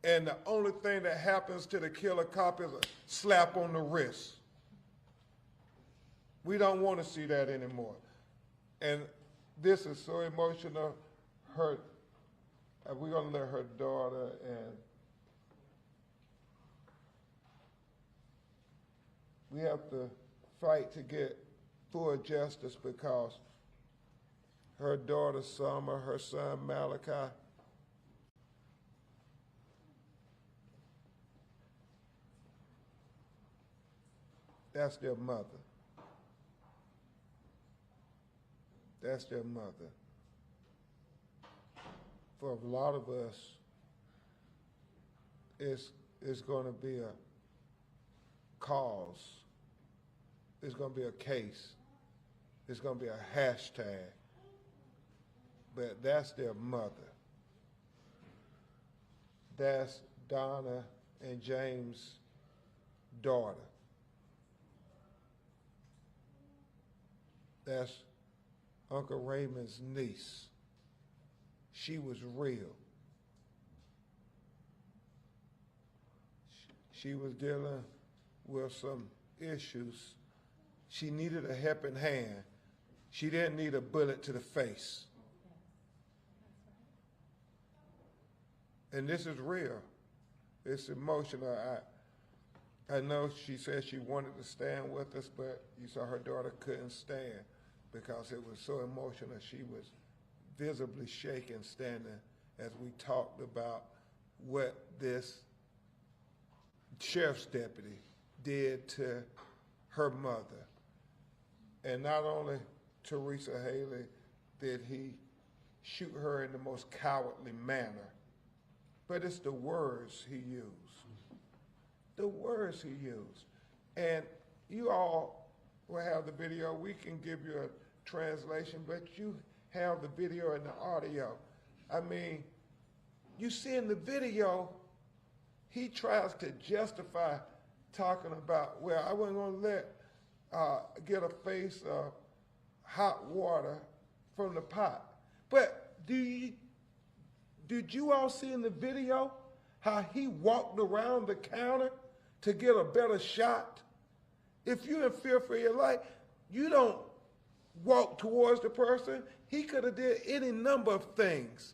and the only thing that happens to the killer cop is a slap on the wrist. We don't want to see that anymore. And this is so emotional. We're going to let her daughter and we have to fight to get full justice, because her daughter Summer, her son Malachi, that's their mother. That's their mother. For a lot of us, it's going to be a cause. It's going to be a case. It's going to be a hashtag. But that's their mother. That's Donna and James' daughter. That's Uncle Raymond's niece. She was real. She was dealing with some issues. She needed a helping hand. She didn't need a bullet to the face. And this is real. It's emotional. I know she said she wanted to stand with us, but you saw her daughter couldn't stand because it was so emotional. She was visibly shaken standing as we talked about what this sheriff's deputy did to her mother. And not only Teresa Haley did he shoot her in the most cowardly manner, but it's the words he used. The words he used. And you all will have the video. We can give you a translation, but you have the video and the audio. I mean, you see in the video, he tries to justify talking about, well, I wasn't going to let get a face of hot water from the pot. But did you all see in the video how he walked around the counter to get a better shot? If you're in fear for your life, you don't walk towards the person. He could have did any number of things.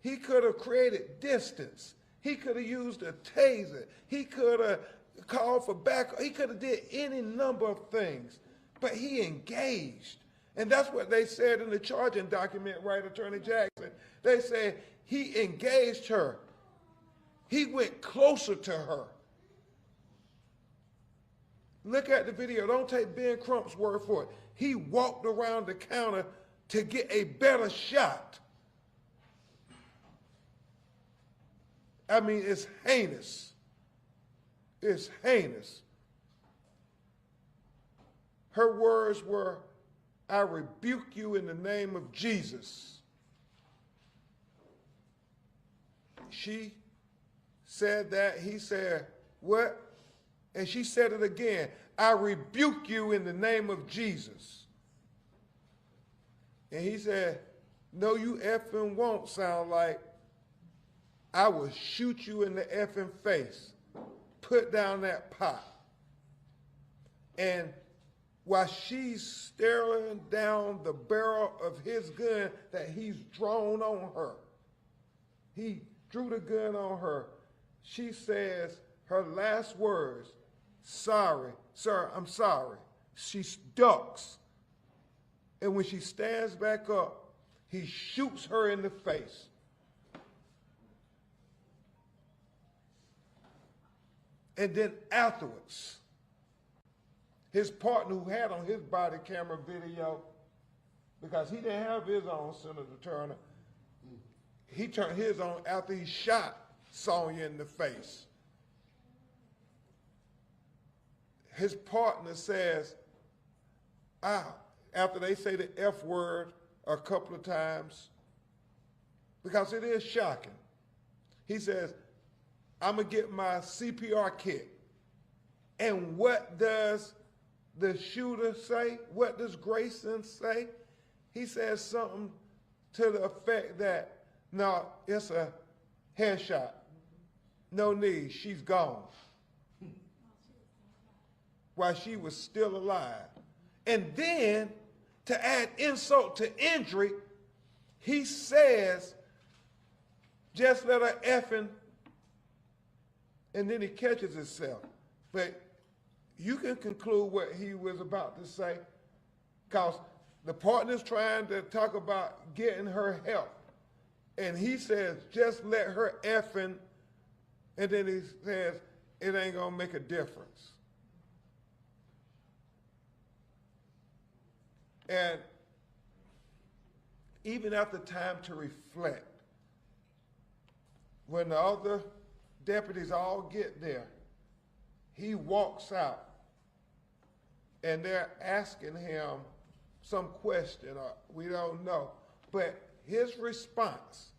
He could have created distance. He could have used a taser. He could have called for backup. He could have did any number of things. But he engaged. And that's what they said in the charging document, right, Attorney Jackson? They said he engaged her. He went closer to her. Look at the video. Don't take Ben Crump's word for it. He walked around the counter to get a better shot. I mean, it's heinous. It's heinous. Her words were, I rebuke you in the name of Jesus. She said that. He said, what? And she said it again. I rebuke you in the name of Jesus. And he said, no, you effing won't. Sound like I will shoot you in the effing face. Put down that pot. And while she's staring down the barrel of his gun that he's drawn on her, he drew the gun on her. She says her last words, sorry, sir, I'm sorry. She ducks. And when she stands back up, he shoots her in the face. And then afterwards, his partner who had on his body camera video, because he didn't have his on, Senator Turner, he turned his on after he shot Sonya in the face. his partner says, after they say the F word a couple of times, because it is shocking, he says, I'm going to get my CPR kit. And what does the shooter say? What does Grayson say? He says something to the effect that, no, it's a headshot. No need, she's gone. While she was still alive. And then, to add insult to injury, he says, just let her effing, and then he catches himself. But you can conclude what he was about to say, because the partner's trying to talk about getting her help. And he says, just let her effing, and then he says, it ain't gonna make a difference. And even after time to reflect, when the other deputies all get there, he walks out and they're asking him some question, or we don't know. But his response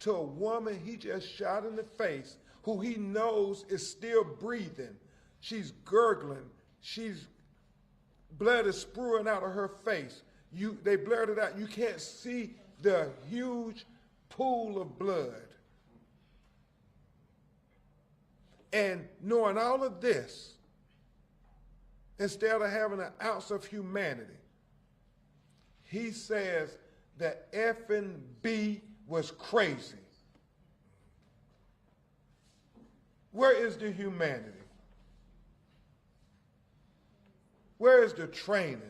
to a woman he just shot in the face, who he knows is still breathing, she's gurgling, blood is spewing out of her face. They blurred it out. You can't see the huge pool of blood. And knowing all of this, instead of having an ounce of humanity, he says that effing B was crazy. Where is the humanity? Where is the training?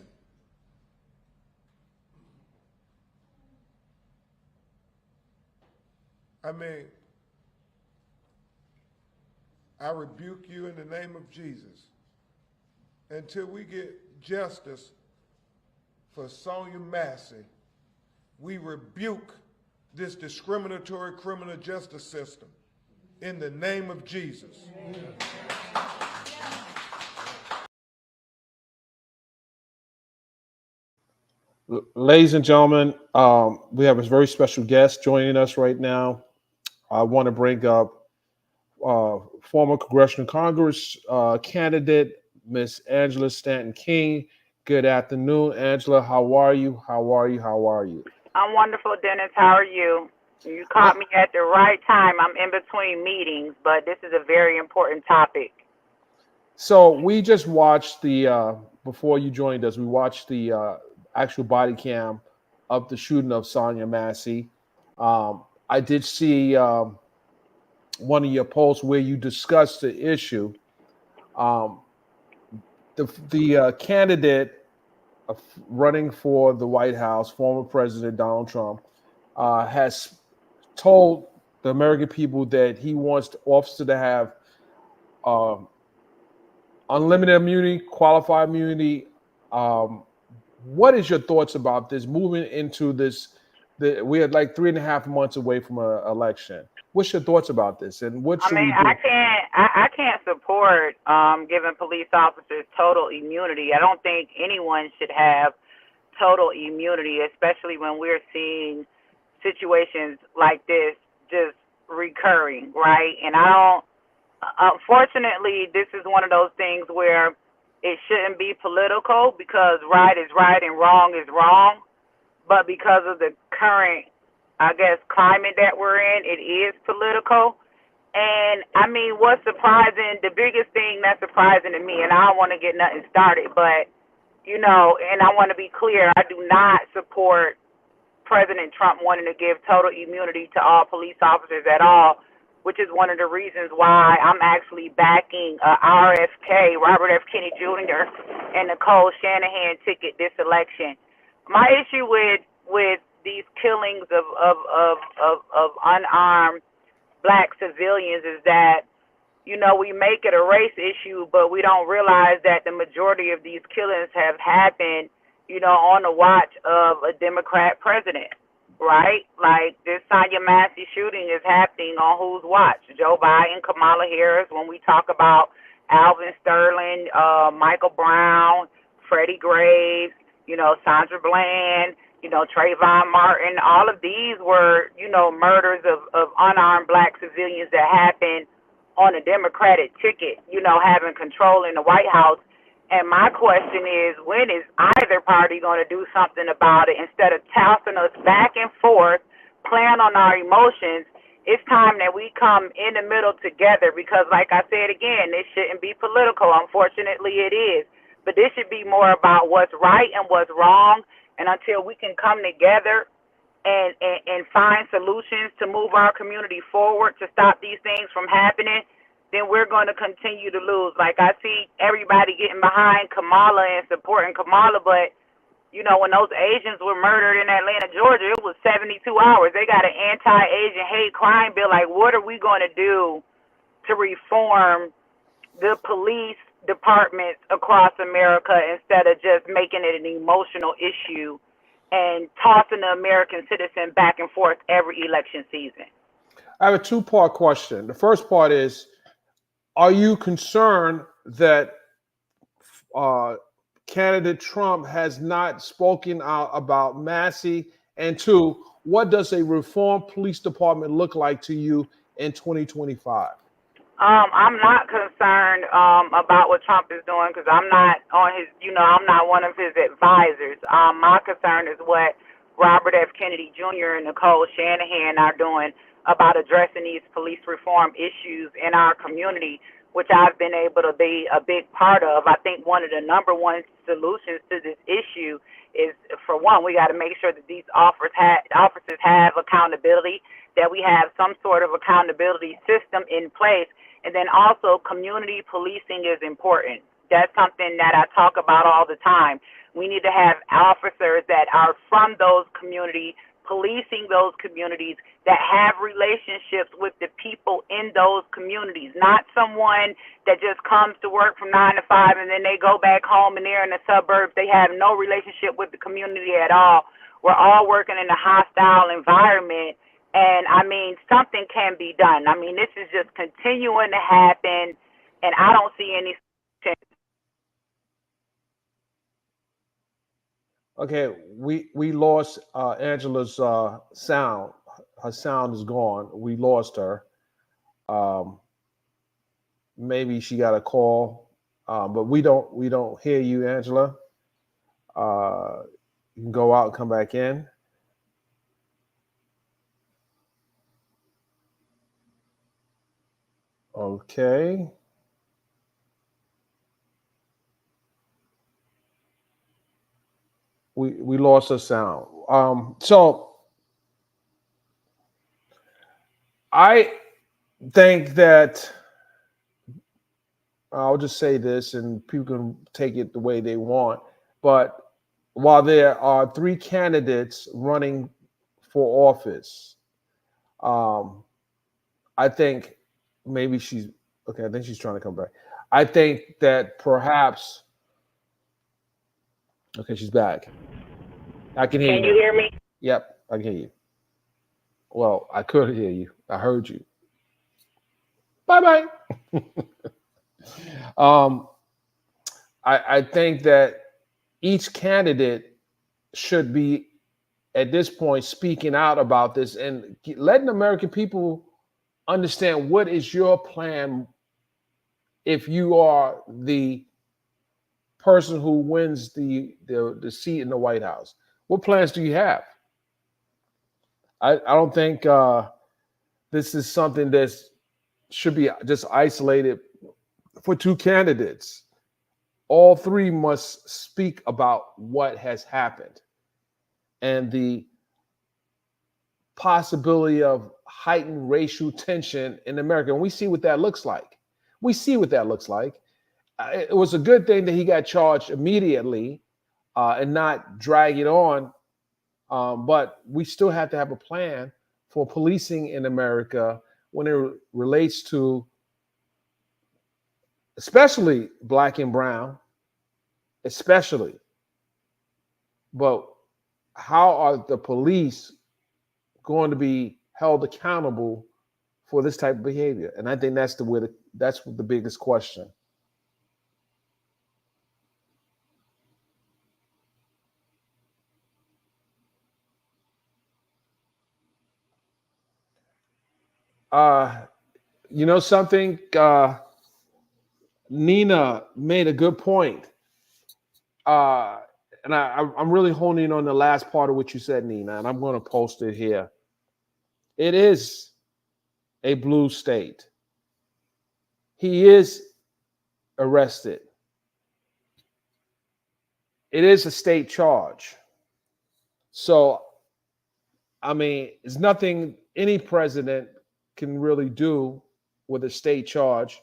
I mean, I rebuke you in the name of Jesus. Until we get justice for Sonya Massey, we rebuke this discriminatory criminal justice system in the name of Jesus. Amen. Ladies and gentlemen, we have a very special guest joining us right now. I want to bring up former Congressional Congress candidate, Miss Angela Stanton King. Good afternoon, Angela. How are you? How are you? How are you? I'm wonderful, Dennis. How are you? You caught me at the right time. I'm in between meetings, but this is a very important topic. So we just watched before you joined us, we watched the actual body cam of the shooting of Sonya Massey. I did see one of your posts where you discussed the issue. The candidate running for the White House, former President Donald Trump, has told the American people that he wants the officer to have unlimited immunity, qualified immunity. What is your thoughts about this moving into this? We are like 3.5 months away from an election. What's your thoughts about this, and what should we do? I can't support giving police officers total immunity. I don't think anyone should have total immunity, especially when we're seeing situations like this just recurring, right? And I don't. Unfortunately, this is one of those things where it shouldn't be political, because right is right and wrong is wrong. But because of the current, I guess, climate that we're in, it is political. And, I mean, what's surprising, the biggest thing that's surprising to me, and I don't want to get nothing started, but, you know, and I want to be clear, I do not support President Trump wanting to give total immunity to all police officers at all, which is one of the reasons why I'm actually backing RFK, Robert F. Kennedy Jr., and Nicole Shanahan ticket this election. My issue with these killings of unarmed black civilians is that, you know, we make it a race issue, but we don't realize that the majority of these killings have happened, you know, on the watch of a Democrat president, right? Like this Sonya Massey shooting is happening on whose watch? Joe Biden, Kamala Harris. When we talk about Alvin Sterling, Michael Brown, Freddie Graves, Sandra Bland, Trayvon Martin. All of these were, murders of unarmed black civilians that happened on a Democratic ticket, having control in the White House. And my question is, when is either party going to do something about it instead of tossing us back and forth, playing on our emotions? It's time that we come in the middle together because, like I said again, this shouldn't be political. Unfortunately, it is. But this should be more about what's right and what's wrong. And until we can come together and find solutions to move our community forward to stop these things from happening, then we're going to continue to lose. Like I see everybody getting behind Kamala and supporting Kamala, but when those Asians were murdered in Atlanta, Georgia, it was 72 hours. They got an anti-Asian hate crime bill. Like, what are we going to do to reform the police departments across America instead of just making it an emotional issue and tossing the American citizen back and forth every election season? I have a two-part question. The first part is, are you concerned that candidate Trump has not spoken out about Massey? And two, what does a reformed police department look like to you in 2025? I'm not concerned about what Trump is doing because I'm not on his, I'm not one of his advisors. My concern is what Robert F. Kennedy Jr. and Nicole Shanahan are doing about addressing these police reform issues in our community, which I've been able to be a big part of. I think one of the number one solutions to this issue is, for one, we got to make sure that these officers have accountability, that we have some sort of accountability system in place. And then also community policing is important. That's something that I talk about all the time. We need to have officers that are from those communities, policing those communities, that have relationships with the people in those communities, not someone that just comes to work from 9 to 5 and then they go back home and they're in the suburbs. They have no relationship with the community at all. We're all working in a hostile environment. And I mean, something can be done. I mean, this is just continuing to happen, and I don't see any. Okay, we lost Angela's sound. Her sound is gone. We lost her. Maybe she got a call, but we don't hear you, Angela. You can go out and come back in. Okay. We lost her sound. So I think that I'll just say this, and people can take it the way they want. But while there are 3 candidates running for office, I think maybe she's okay. I think she's trying to come back. I think that perhaps. Okay, she's back. I can hear you. Can you hear me? Yep, I can hear you. Well, I could hear you. I heard you. Bye-bye. I think that each candidate should be, at this point, speaking out about this and letting the American people understand what is your plan if you are the person who wins the seat in the White House. What plans do you have? I don't think this is something that should be just isolated for 2 candidates. All 3 must speak about what has happened and the possibility of heightened racial tension in America. And we see what that looks like. It was a good thing that he got charged immediately and not drag it on. But we still have to have a plan for policing in America when it relates to especially Black and brown, especially. But how are the police going to be held accountable for this type of behavior? And I think that's the biggest question. You know something? Nina made a good point. And I'm really honing on the last part of what you said, Nina, and I'm going to post it here. It is a blue state. He is arrested. It is a state charge. So, I mean, it's nothing any president can really do with a state charge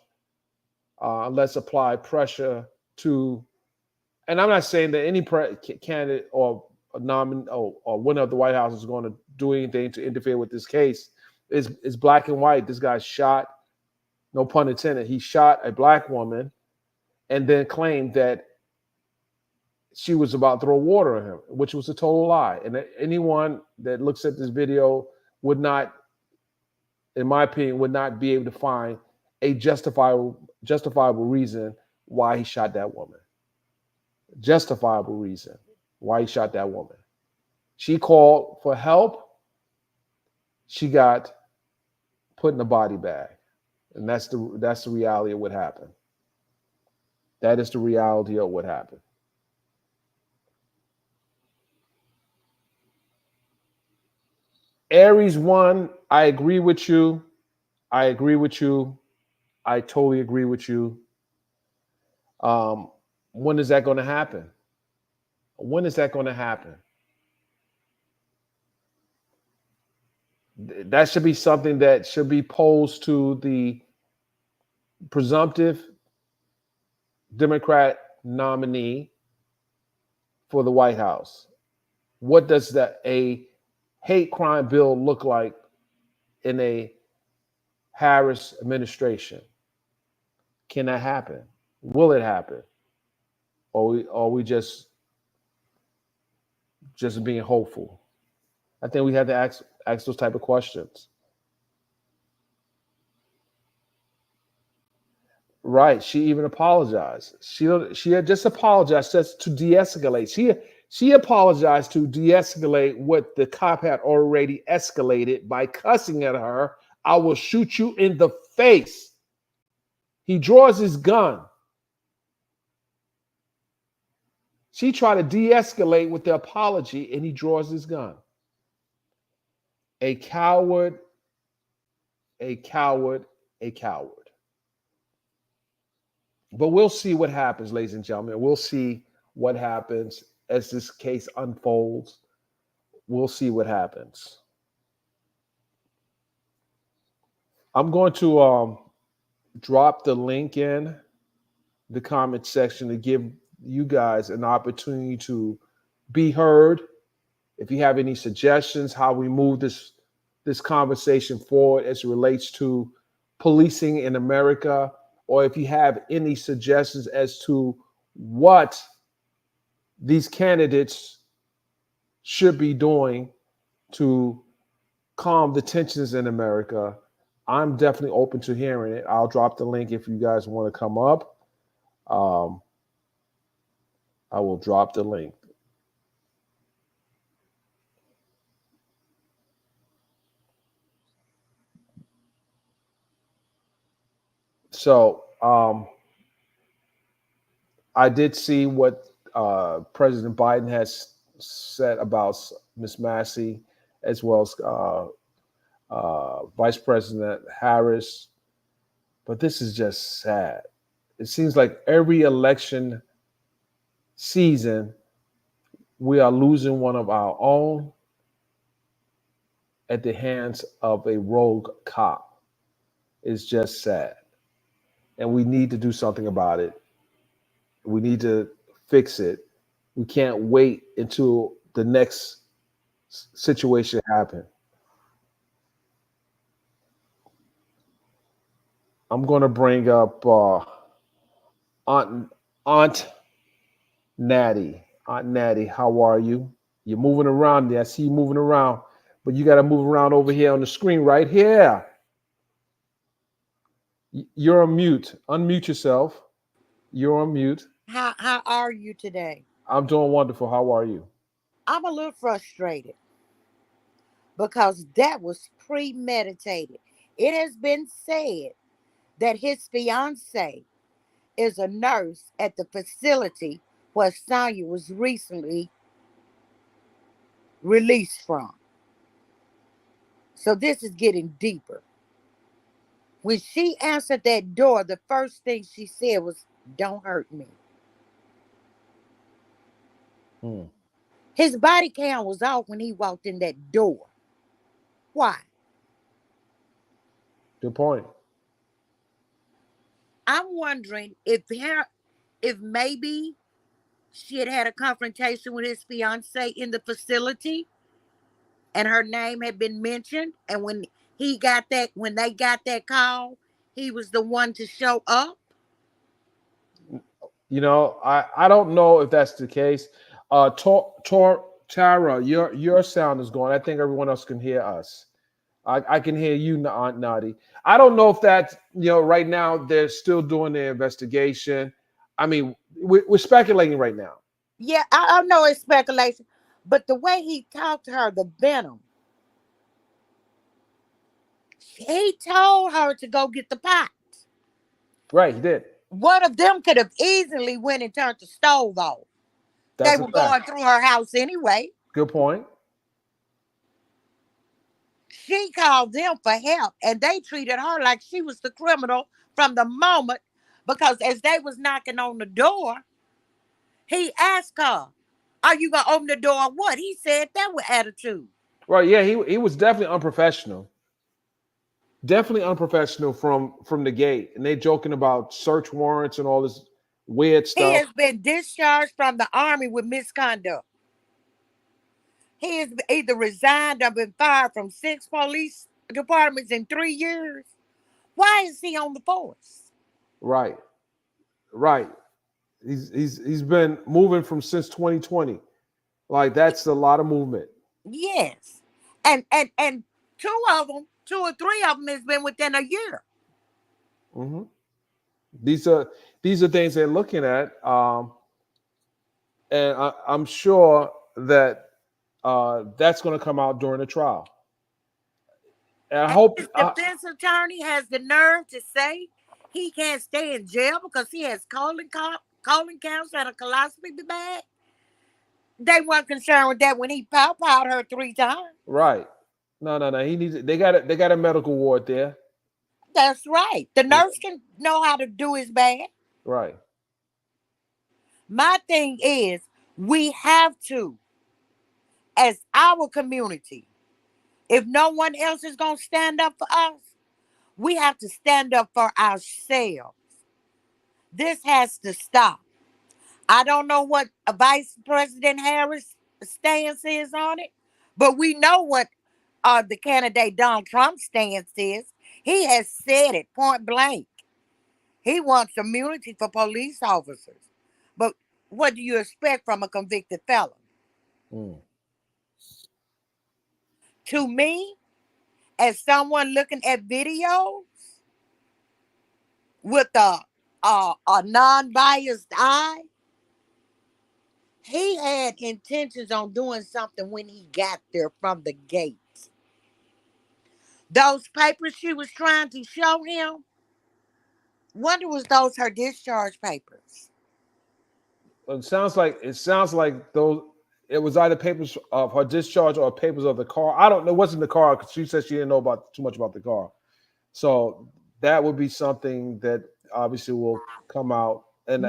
unless apply pressure to. And I'm not saying that any candidate or winner of the White House is going to do anything to interfere with this case. It's black and white. This guy shot, no pun intended, he shot a black woman and then claimed that she was about to throw water on him, which was a total lie. And anyone that looks at this video would not, in my opinion, would not be able to find a justifiable reason why he shot that woman. Justifiable reason why he shot that woman. She called for help. She got put in a body bag. And that's the reality of what happened. That is the reality of what happened. Aries 1, I agree with you. I agree with you. I totally agree with you. When is that going to happen? When is that going to happen? That should be something that should be posed to the presumptive Democrat nominee for the White House. What does a hate crime bill look like in a Harris administration? Can that happen? Will it happen? Or are we just being hopeful? I think we have to ask those type of questions. Right. She even apologized. She had just apologized just to de-escalate. She apologized to de-escalate what the cop had already escalated by cussing at her. I will shoot you in the face. He draws his gun. She tried to de-escalate with the apology, and he draws his gun. A coward, a coward, a coward. But we'll see what happens, ladies and gentlemen. We'll see what happens as this case unfolds. We'll see what happens. I'm going to drop the link in the comment section to give you guys an opportunity to be heard. If you have any suggestions how we move this conversation forward as it relates to policing in America, or if you have any suggestions as to what these candidates should be doing to calm the tensions in America, I'm definitely open to hearing it. I'll drop the link if you guys want to come up. I will drop the link. So I did see what President Biden has said about Ms. Massey, as well as Vice President Harris. But this is just sad. It seems like every election season, we are losing one of our own at the hands of a rogue cop. It's just sad. And we need to do something about it. We need to fix it. We can't wait until the next situation happens. I'm going to bring up Aunt Natty. Aunt Natty, how are you? You're moving around there. I see you moving around, but you got to move around over here on the screen right here. You're on mute. Unmute yourself. You're on mute. How are you today? I'm doing wonderful. How are you? I'm a little frustrated because that was premeditated. It has been said that his fiance is a nurse at the facility where Sonya was recently released from. So this is getting deeper. When she answered that door, the first thing she said was, "Don't hurt me." His body cam was off when he walked in that door. Why? Good point. I'm wondering if maybe she had a confrontation with his fiance in the facility and her name had been mentioned, and when they got that call, he was the one to show up. You know, I don't know if that's the case. Tara, your sound is gone. I think everyone else can hear us. I can hear you, Aunt Nadi. I don't know if that's, right now they're still doing their investigation. I mean, we're speculating right now. Yeah, I know it's speculation, but the way he talked to her, the venom, he told her to go get the pot. Right, he did. One of them could have easily went and turned the stove off. That's They a were fact. going through her house anyway. Good point. She called them for help, and they treated her like she was the criminal from the moment, because as they was knocking on the door, he asked her, "Are you going to open the door or what?" He said that with attitude. Right, yeah, he was definitely unprofessional. Definitely unprofessional from the gate. And they joking about search warrants and all this weird He stuff. has been discharged from the Army with misconduct. He has either resigned or been fired from 6 police departments in 3 years. Why is he on the force? Right. He's been moving from since 2020. Like, that's a lot of movement. Yes. And 2 or 3 of them has been within a year. Mm-hmm. These are things they're looking at, and I'm sure that that's going to come out during the trial. And I hope his defense attorney has the nerve to say he can't stay in jail because he has colon cancer and a colostomy bag. They weren't concerned with that when he pow-powed her 3 times. Right. No. He needs. They got a medical ward there. That's right. The nurse can know how to do his bad. Right. My thing is, we have to, as our community, if no one else is going to stand up for us, we have to stand up for ourselves. This has to stop. I don't know what Vice President Harris' stance is on it, but we know what the candidate Donald Trump's stance is. He has said it point blank. He wants immunity for police officers. But what do you expect from a convicted felon? To me, as someone looking at videos with a non-biased eye, he had intentions on doing something when he got there from the gate. Those papers she was trying to show him, wonder was those her discharge papers? It sounds like those. It was either papers of her discharge or papers of the car. I don't know. It wasn't the car because she said she didn't know too much about the car. So that would be something that obviously will come out. And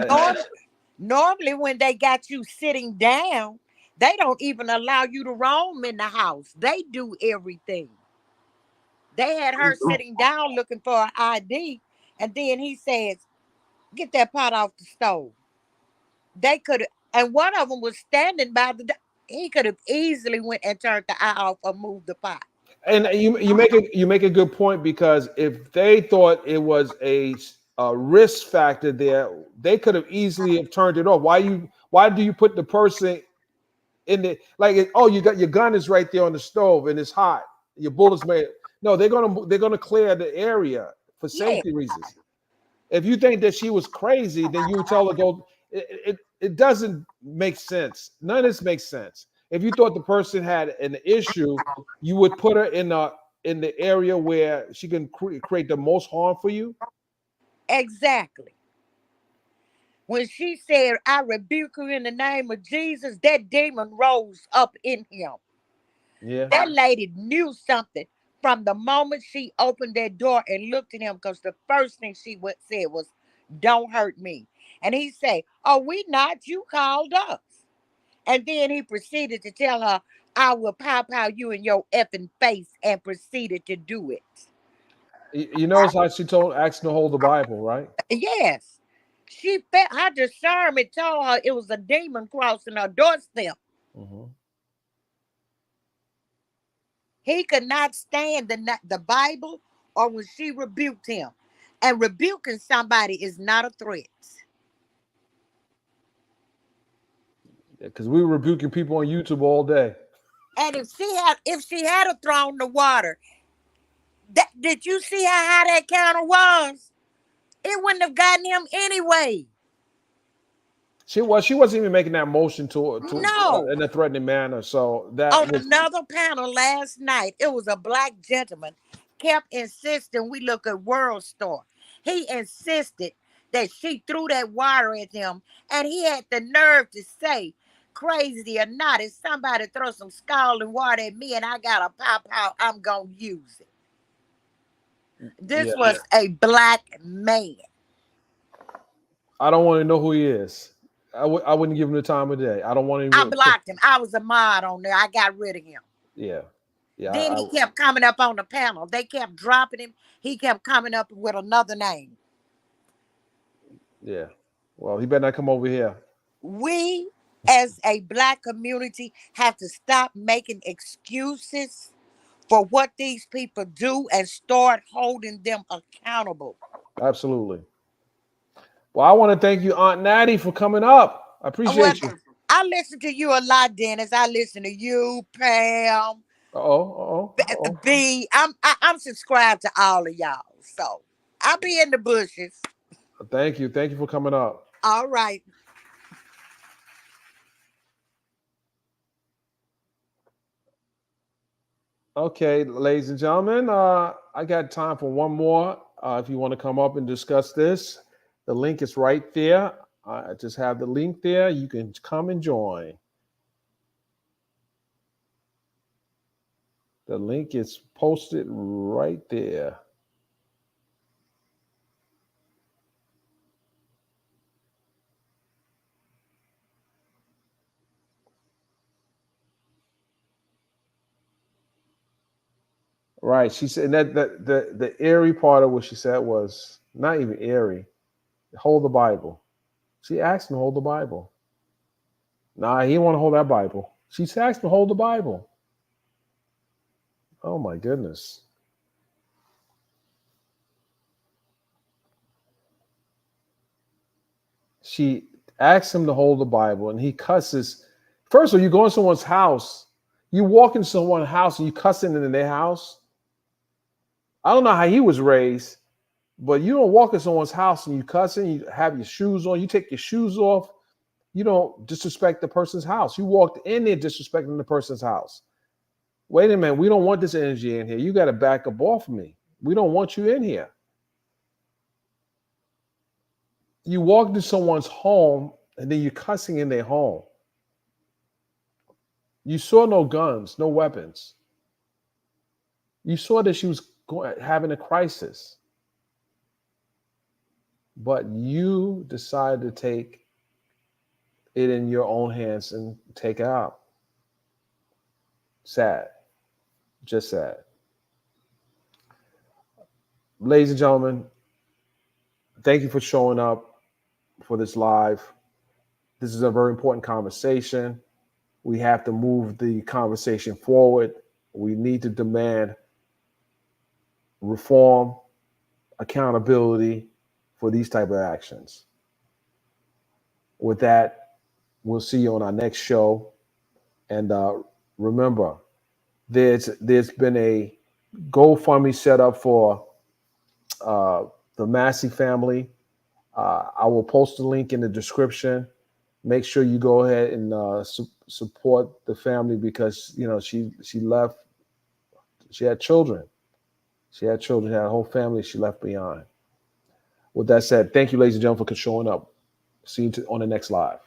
normally when they got you sitting down, they don't even allow you to roam in the house. They do everything. They had her sitting down looking for an ID, and then he says, "Get that pot off the stove." They could have, and one of them was standing by he could have easily went and turned the eye off or moved the pot. And you make a good point, because if they thought it was a risk factor there, they could have easily have turned it off. Why do you put the person in the, like, oh, you got your gun is right there on the stove and it's hot, your bullets made. No, they're gonna clear the area for safety reasons. If you think that she was crazy, then you would tell her go. It doesn't make sense. None of this makes sense. If you thought the person had an issue, you would put her in a in the area where she can create the most harm for you? Exactly. When she said, I rebuke you in the name of Jesus, that demon rose up in him. Yeah. That lady knew something from the moment she opened that door and looked at him, because the first thing she said was, don't hurt me. And he said, oh, we not, you called us. And then he proceeded to tell her, I will pow you in your effing face, and proceeded to do it. You notice how she asked him to hold the Bible, right? Yes. She felt her discernment told her it was a demon crossing her doorstep. Mm-hmm. He could not stand the Bible or when she rebuked him. And rebuking somebody is not a threat. Because we were rebuking people on YouTube all day. And if she had thrown the water, did you see how high that counter was? It wouldn't have gotten him anyway. She wasn't even making that motion No. in a threatening manner. So that On was another panel last night, it was a black gentleman kept insisting we look at World Star. He insisted that she threw that water at him, and he had the nerve to say, crazy or not, if somebody throw some scalding water at me and I got a pow, I'm gonna use it. This was a black man. I don't want to know who he is. I wouldn't give him the time of day. I don't want to. I blocked him. I was a mod on there. I got rid of him. Yeah. Then he kept coming up on the panel. They kept dropping him. He kept coming up with another name. Yeah. Well, he better not come over here. We, as a black community, have to stop making excuses for what these people do and start holding them accountable. Absolutely. Well, I want to thank you, Aunt Natty, for coming up. I appreciate you. I listen to you a lot, Dennis. I listen to you, Pam. B. I'm subscribed to all of y'all. So I'll be in the bushes. Thank you. Thank you for coming up. All right. Okay, ladies and gentlemen, I got time for one more. If you want to come up and discuss this, the link is right there. I just have the link there. You can come and join. The link is posted right there. Right. She said that the eerie part of what she said was not even eerie. Hold the Bible. She asked him to hold the Bible. Nah, he didn't want to hold that Bible. She asked him to hold the Bible. Oh my goodness. She asked him to hold the Bible and he cusses. First of all, you go in someone's house, you walk into someone's house and you cussing in their house. I don't know how he was raised, but you don't walk in someone's house and you cussing, you have your shoes on, you take your shoes off. You don't disrespect the person's house. You walked in there disrespecting the person's house. Wait a minute, we don't want this energy in here. You got to back up off me. We don't want you in here. You walk into someone's home and then you're cussing in their home. You saw no guns, no weapons. You saw that she was having a crisis. But you decided to take it in your own hands and take it out. Sad. Just sad. Ladies and gentlemen, thank you for showing up for this live. This is a very important conversation. We have to move the conversation forward. We need to demand reform, accountability for these type of actions. With that, we'll see you on our next show. And remember, there's been a GoFundMe set up for the Massey family. I will post the link in the description. Make sure you go ahead and support the family because she left She had children. She had children, had a whole family she left behind. With that said, thank you, ladies and gentlemen, for showing up. See you on the next live.